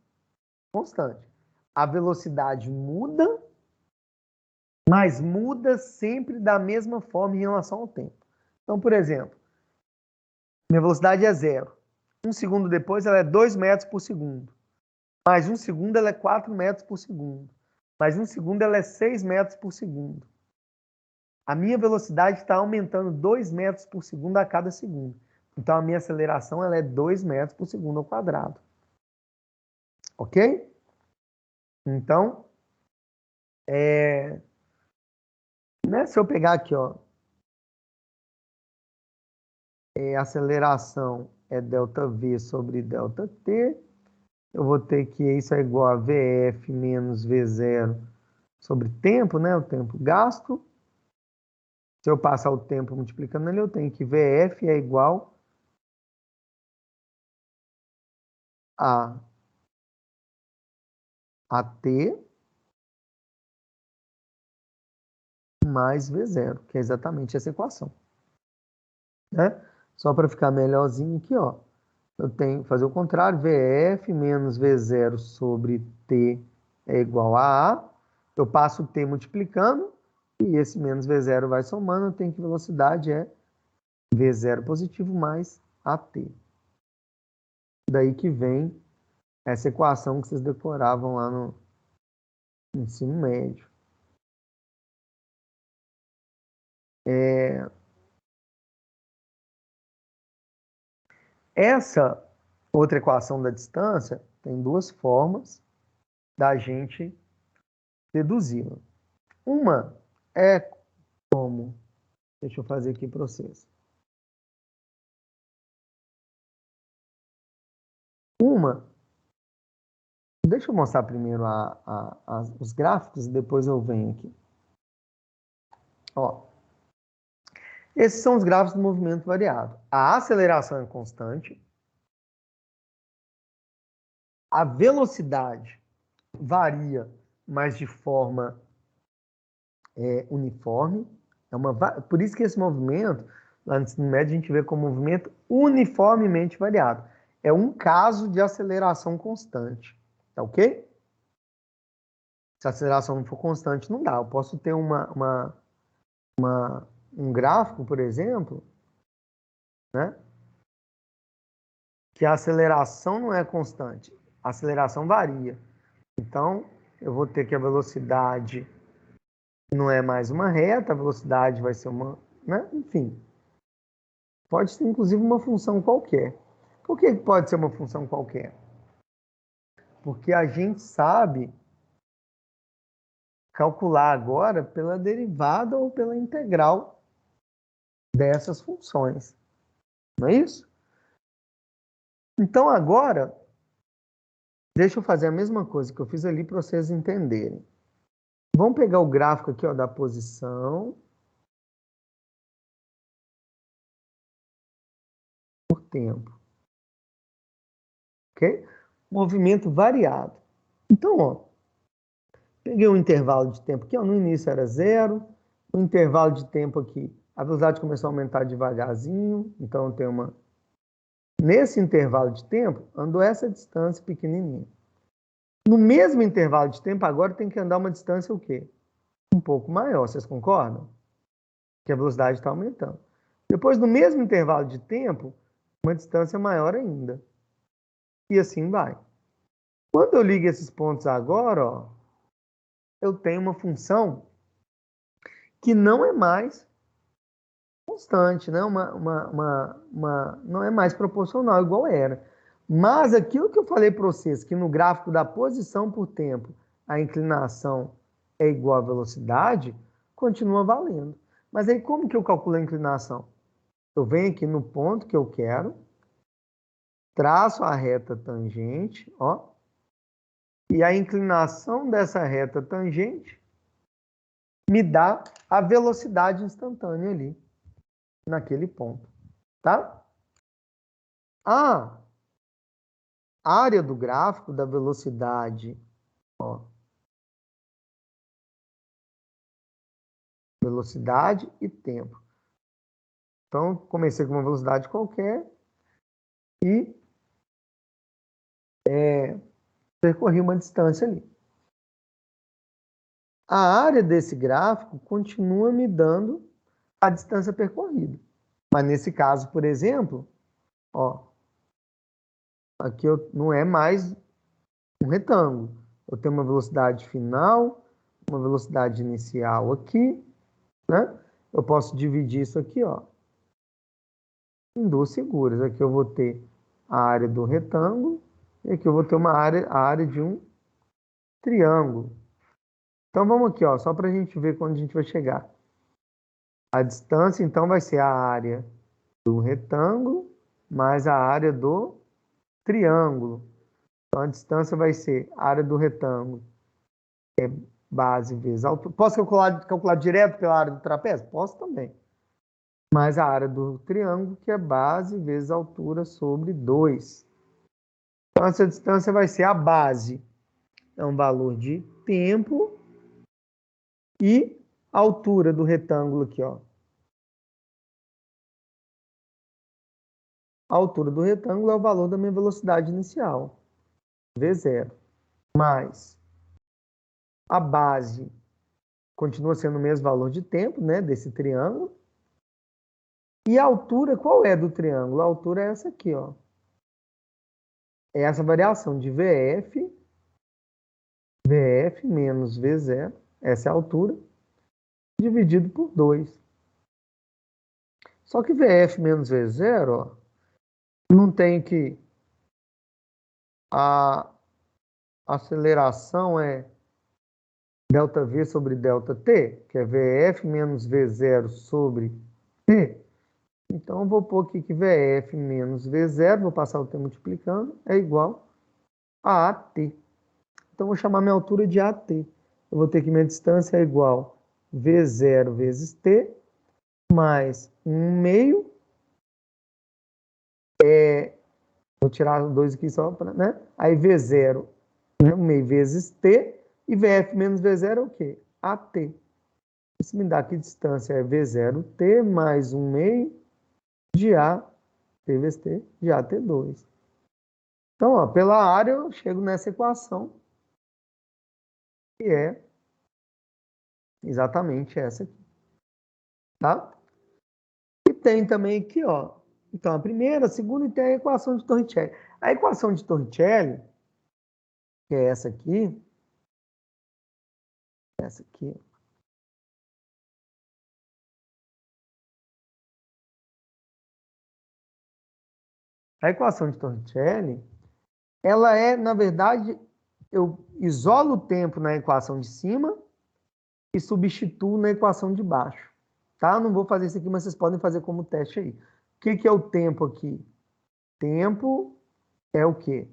constante. A velocidade muda, mas muda sempre da mesma forma em relação ao tempo. Então, por exemplo, minha velocidade é zero. Um segundo depois, ela é 2 metros por segundo. Mais um segundo, ela é 4 metros por segundo. Mais um segundo, ela é 6 metros por segundo. A minha velocidade está aumentando 2 metros por segundo a cada segundo. Então, a minha aceleração ela é 2 metros por segundo ao quadrado. Ok? Então, né, se eu pegar aqui, ó, aceleração é ΔV sobre ΔT, eu vou ter que isso é igual a VF menos V0 sobre tempo, né, o tempo gasto. Se eu passar o tempo multiplicando ele, eu tenho que VF é igual a T mais V0, que é exatamente essa equação. Né? Só para ficar melhorzinho aqui, ó, eu tenho que fazer o contrário, VF menos V0 sobre T é igual a A. Eu passo o T multiplicando, e esse menos V0 vai somando, eu tenho que velocidade é V0 positivo mais AT. Daí que vem essa equação que vocês decoravam lá no ensino médio. Essa outra equação da distância tem duas formas da gente deduzi-la. Uma é como, deixa eu fazer aqui para vocês. Deixa eu mostrar primeiro os gráficos e depois eu venho aqui. Ó, esses são os gráficos do movimento variável. A aceleração é constante, a velocidade varia, mas de forma uniforme. Por isso que esse movimento, lá no ensino médio, a gente vê como movimento uniformemente variado. É um caso de aceleração constante. Tá ok? Se a aceleração não for constante, não dá. Eu posso ter um gráfico, por exemplo, né, que a aceleração não é constante. A aceleração varia. Então, eu vou ter que a velocidade não é mais uma reta, a velocidade vai ser uma, né? Enfim. Pode ser, inclusive, uma função qualquer. Por que pode ser uma função qualquer? Porque a gente sabe calcular agora pela derivada ou pela integral dessas funções. Não é isso? Então, agora, deixa eu fazer a mesma coisa que eu fiz ali para vocês entenderem. Vamos pegar o gráfico aqui, ó, da posição. tempo. Ok? Movimento variado. Então, ó, peguei um intervalo de tempo aqui, ó, no início era 0, no intervalo de tempo aqui, a velocidade começou a aumentar devagarzinho, então tem uma... Nesse intervalo de tempo, andou essa distância pequenininha. No mesmo intervalo de tempo, agora tem que andar uma distância o quê? Um pouco maior, vocês concordam? Que a velocidade está aumentando. Depois, no mesmo intervalo de tempo, uma distância maior ainda. E assim vai. Quando eu ligo esses pontos agora, ó, eu tenho uma função que não é mais constante, né? Não é mais proporcional, igual era. Mas aquilo que eu falei para vocês, que no gráfico da posição por tempo, a inclinação é igual à velocidade, continua valendo. Mas aí como que eu calculo a inclinação? Eu venho aqui no ponto que eu quero, traço a reta tangente, ó, e a inclinação dessa reta tangente me dá a velocidade instantânea ali, naquele ponto, tá? A área do gráfico da velocidade, ó, velocidade e tempo. Então, comecei com uma velocidade qualquer e percorri uma distância ali. A área desse gráfico continua me dando a distância percorrida. Mas nesse caso, por exemplo, ó, aqui não é mais um retângulo. Eu tenho uma velocidade final, uma velocidade inicial aqui, né? Eu posso dividir isso aqui, ó, em duas figuras. Aqui eu vou ter a área do retângulo e aqui eu vou ter a área de um triângulo. Então vamos aqui, ó, só para a gente ver quando a gente vai chegar. A distância, então, vai ser a área do retângulo mais a área do triângulo. Então a distância vai ser a área do retângulo, é base vezes altura. Posso calcular direto pela área do trapézio? Posso também. Mas a área do triângulo, que é base vezes altura sobre 2. Então essa distância vai ser a base. É um valor de tempo e a altura do retângulo aqui, ó. A altura do retângulo é o valor da minha velocidade inicial, V0. Mais a base continua sendo o mesmo valor de tempo, né, desse triângulo. E a altura, qual é do triângulo? A altura é essa aqui, ó. É essa variação de VF menos V0, essa é a altura, dividido por 2. Só que VF menos V0, ó, não tem que... A aceleração é ΔV sobre ΔT, que é VF menos V0 sobre T. Então, eu vou pôr aqui que VF menos V0, vou passar o T multiplicando, é igual a AT. Então, vou chamar minha altura de AT. Eu vou ter que minha distância é igual V0 vezes T, mais 1/2. Vou tirar o 2 aqui só para, né? Aí V0, 1/2 vezes T, e VF menos V0 é o quê? AT. Isso me dá que distância é V0T mais 1/2 de A, T vezes T, de AT2. Então, ó, pela área eu chego nessa equação, que é exatamente essa aqui, tá? E tem também aqui, ó, então a primeira, a segunda e tem a equação de Torricelli. A equação de Torricelli, que é essa aqui, a equação de Torricelli, ela é, na verdade, eu isolo o tempo na equação de cima e substituo na equação de baixo. Tá? Eu não vou fazer isso aqui, mas vocês podem fazer como teste aí. O que é o tempo aqui? Tempo é o quê?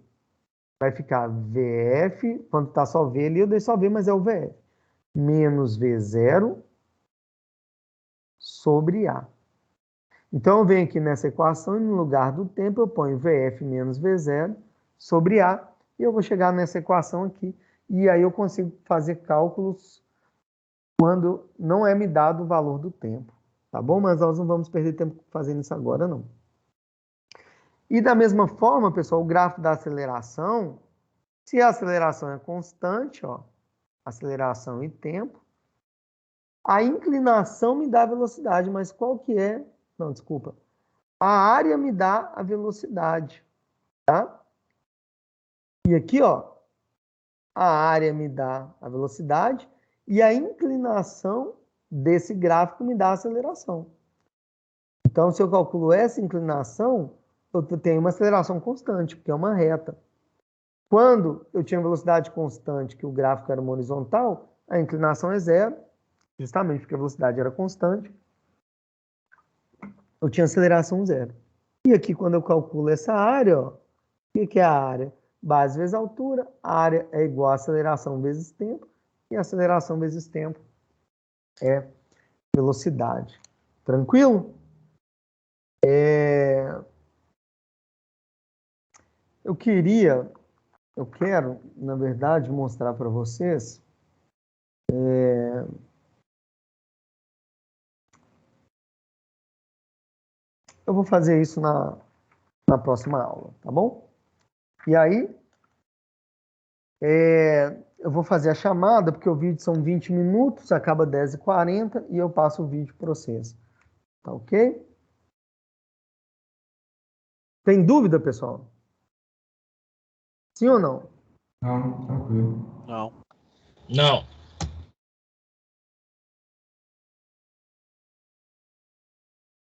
Vai ficar VF, quando está só V ali, eu dei só V, mas é o VF. Menos V0 sobre A. Então, eu venho aqui nessa equação e no lugar do tempo eu ponho VF menos V0 sobre A e eu vou chegar nessa equação aqui. E aí eu consigo fazer cálculos quando não é me dado o valor do tempo. Tá bom? Mas nós não vamos perder tempo fazendo isso agora, não. E da mesma forma, pessoal, o gráfico da aceleração, se a aceleração é constante, ó, aceleração e tempo, a inclinação me dá a velocidade, mas qual que é? Não, desculpa. A área me dá a velocidade, tá? E aqui, ó, a área me dá a velocidade e a inclinação desse gráfico me dá a aceleração. Então, se eu calculo essa inclinação, eu tenho uma aceleração constante, porque é uma reta. Quando eu tinha velocidade constante, que o gráfico era uma horizontal, a inclinação é zero, justamente porque a velocidade era constante, eu tinha aceleração zero. E aqui, quando eu calculo essa área, ó, o que é a área? Base vezes altura, a área é igual a aceleração vezes tempo, e a aceleração vezes tempo é velocidade. Tranquilo? Eu quero, na verdade, mostrar para vocês. Eu vou fazer isso na próxima aula, tá bom? E aí, eu vou fazer a chamada, porque o vídeo são 20 minutos, acaba 10h40 e eu passo o vídeo para vocês. Tá ok? Tem dúvida, pessoal? Sim ou não? Não, tranquilo. Não. Não.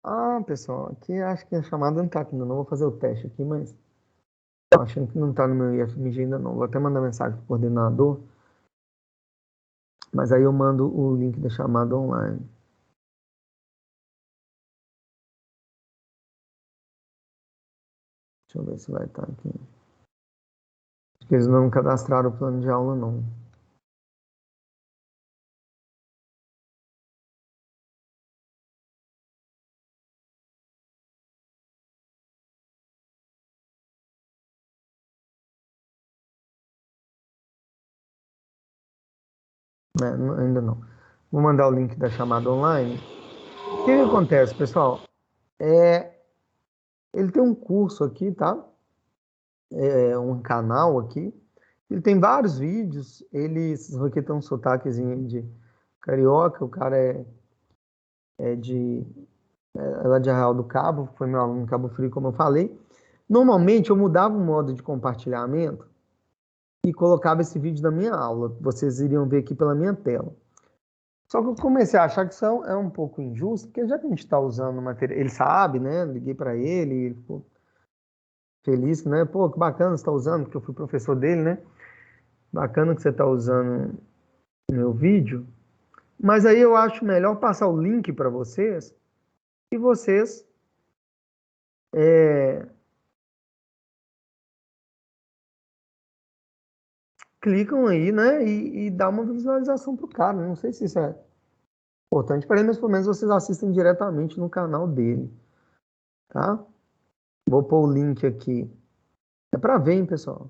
Ah, pessoal, aqui acho que a chamada não tá aqui, não. Vou fazer o teste aqui, mas tô achando que não tá no meu IFMG ainda não. Vou até mandar mensagem pro coordenador, mas aí eu mando o link da chamada online. Deixa eu ver se vai estar aqui. Acho que eles não cadastraram o plano de aula, não. Ainda não. Vou mandar o link da chamada online. O que acontece, pessoal? Ele tem um curso aqui, tá? Um canal aqui. Ele tem vários vídeos. Esses aqui tem um sotaquezinho de carioca. O cara é lá de Arraial do Cabo, foi meu aluno em Cabo Frio, como eu falei. Normalmente eu mudava o modo de compartilhamento e colocava esse vídeo na minha aula. Vocês iriam ver aqui pela minha tela. Só que eu comecei a achar que isso é um pouco injusto, porque já que a gente está usando material, ele sabe, né? Liguei para ele ficou feliz, né? Pô, que bacana você está usando, porque eu fui professor dele, né? Bacana que você está usando meu vídeo. Mas aí eu acho melhor passar o link para vocês e vocês clicam aí, né? E dá uma visualização pro cara. Não sei se isso é importante para ele, mas pelo menos vocês assistem diretamente no canal dele, tá? Vou pôr o link aqui. É para ver, hein, pessoal?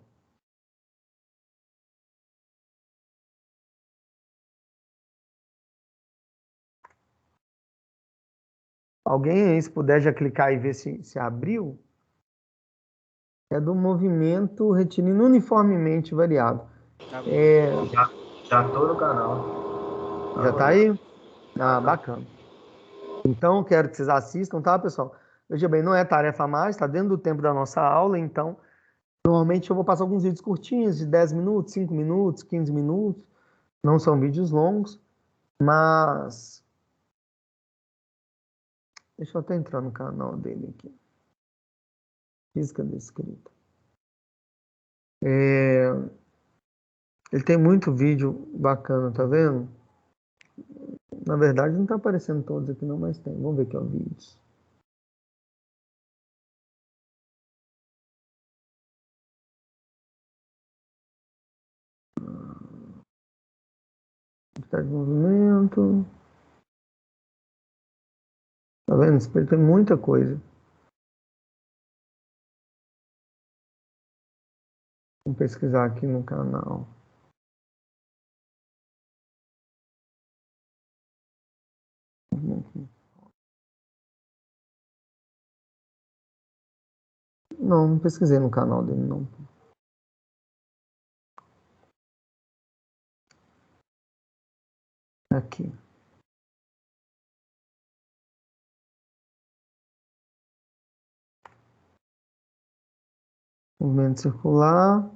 Alguém aí, se puder já clicar e ver se abriu, é do movimento retilíneo uniformemente variado. Já tô no canal. Já tá aí? Ah, bacana. Então, quero que vocês assistam, tá, pessoal? Veja bem, não é tarefa a mais, está dentro do tempo da nossa aula, então, normalmente eu vou passar alguns vídeos curtinhos, de 10 minutos, 5 minutos, 15 minutos. Não são vídeos longos, mas... Deixa eu até entrar no canal dele aqui. Física descrita. Ele tem muito vídeo bacana, tá vendo? Na verdade, não tá aparecendo todos aqui não, mas tem. Vamos ver aqui, ó, vídeos. Velocidade de movimento. Tá vendo? Explica muita coisa. Vamos pesquisar aqui no canal. Não pesquisei no canal dele, não. Aqui. Movimento circular.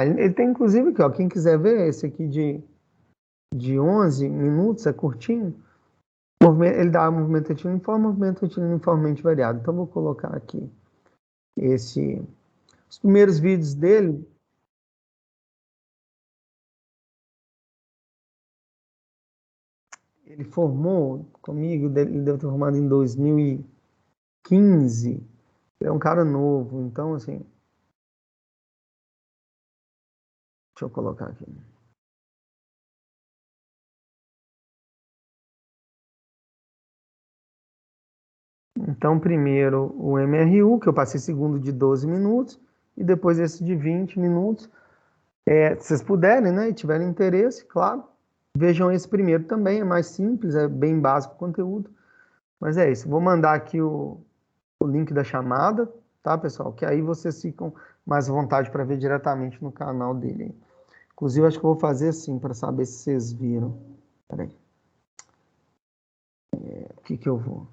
Ele tem inclusive aqui, ó. Quem quiser ver esse aqui de 11 minutos, é curtinho. Ele dá movimento retilíneo uniforme, movimento retilíneo uniformemente variado. Então, vou colocar aqui os primeiros vídeos dele. Ele formou comigo, ele deve ter formado em 2015. Ele é um cara novo, então, assim... Deixa eu colocar aqui. Então, primeiro o MRU, que eu passei segundo de 12 minutos, e depois esse de 20 minutos. Se vocês puderem, né, e tiverem interesse, claro, vejam esse primeiro também, é mais simples, é bem básico o conteúdo. Mas é isso, vou mandar aqui o link da chamada, tá, pessoal? Que aí vocês ficam mais à vontade para ver diretamente no canal dele. Inclusive, acho que eu vou fazer assim, para saber se vocês viram. Peraí. O que eu vou...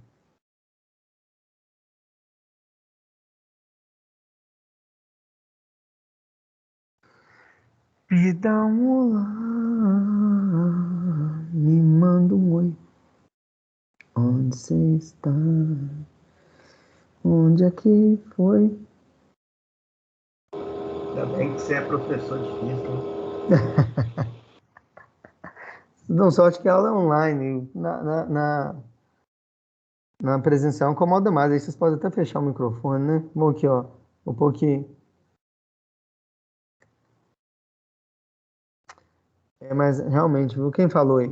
Me dá um olá, me manda um oi. Onde você está? Onde é que foi? Ainda bem que você é professor de física, hein? Não, sorte que a aula é online. Na presencial incomoda mais. Aí vocês podem até fechar o microfone, né? Bom, aqui, ó. Um pouquinho. Mas realmente, viu? Quem falou aí?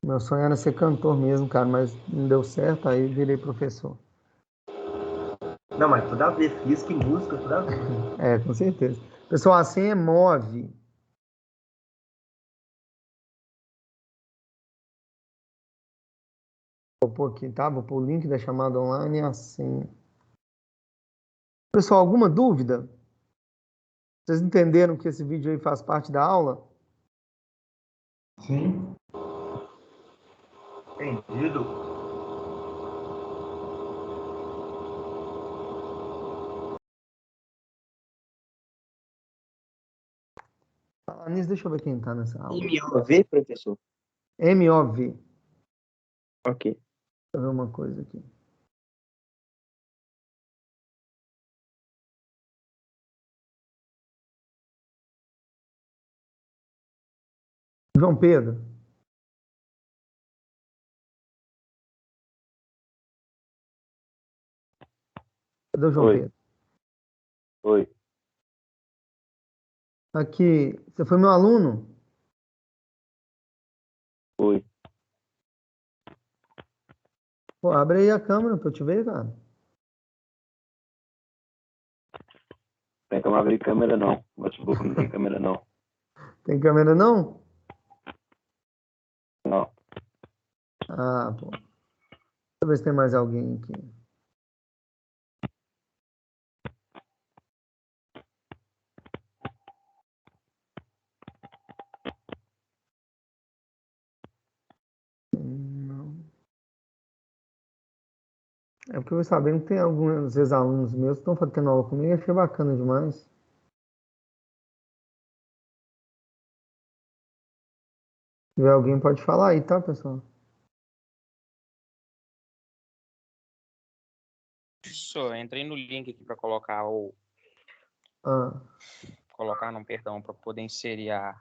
Meu sonho era ser cantor mesmo, cara, mas não deu certo, aí virei professor. Não, mas tudo a ver. Física e música, tudo a ver. Com certeza. Pessoal, a senha é MOVE. Vou pôr aqui, tá? Vou pôr o link da chamada online e a senha. Pessoal, alguma dúvida? Vocês entenderam que esse vídeo aí faz parte da aula? Sim. Entendido. Anis, deixa eu ver quem tá nessa aula. MOV, professor? MOV. Deixa Ok. eu ver uma coisa aqui. João Pedro. Cadê o João Oi. Pedro? Oi. Aqui, você foi meu aluno? Oi. Pô, abre aí a câmera pra eu te ver, cara. Tem como abrir câmera não. Notebook não tem câmera não. Tem câmera não? Não. Ah, pô. Deixa eu ver se tem mais alguém aqui. Não. É porque eu sabendo que tem alguns ex-alunos meus que estão fazendo aula comigo e achei bacana demais. Se tiver alguém, pode falar aí, tá, pessoal? Professor, entrei no link aqui para colocar Ah, não, perdão, para poder inserir a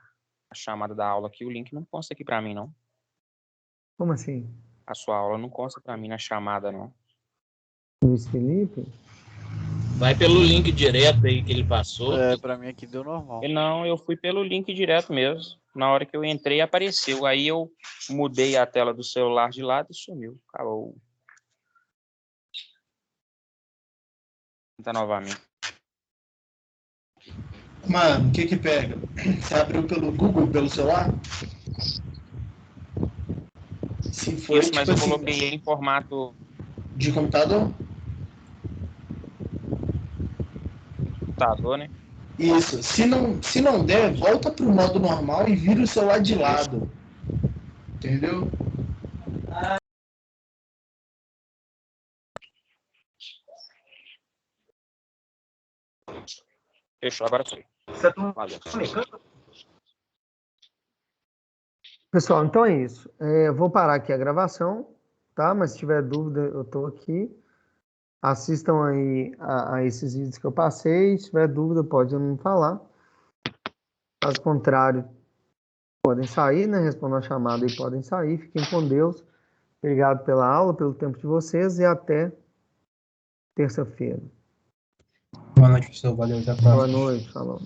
chamada da aula aqui. O link não consta aqui para mim, não. como assim? A sua aula não consta para mim na chamada, não. Luiz Felipe? Vai pelo link direto aí que ele passou. Pra mim aqui deu normal. Não, eu fui pelo link direto mesmo. Na hora que eu entrei, apareceu. Aí eu mudei a tela do celular de lado e sumiu. Acabou. Tentar novamente. Mano, o que que pega? Você abriu pelo Google, pelo celular? Se for, Isso, mas tipo eu assim, coloquei em formato de computador? computador, né? Isso. Se não der, volta pro modo normal e vira o celular de lado. Entendeu? Fechou, agora foi. Você tá Valeu. mecânico? Pessoal, então é isso. Vou parar aqui a gravação, tá? Mas se tiver dúvida, eu estou aqui. Assistam aí a esses vídeos que eu passei. Se tiver dúvida, pode me falar. Caso contrário, podem sair, né? Respondam a chamada e podem sair. Fiquem com Deus. Obrigado pela aula, pelo tempo de vocês e até terça-feira. Boa noite, professor. Valeu, até a próxima. Boa noite, falou.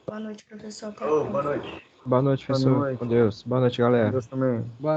Boa noite, professor. Até a Ô, próxima. boa noite. Boa noite, Boa professor. noite. Com Deus. Boa noite, Com galera. Deus também.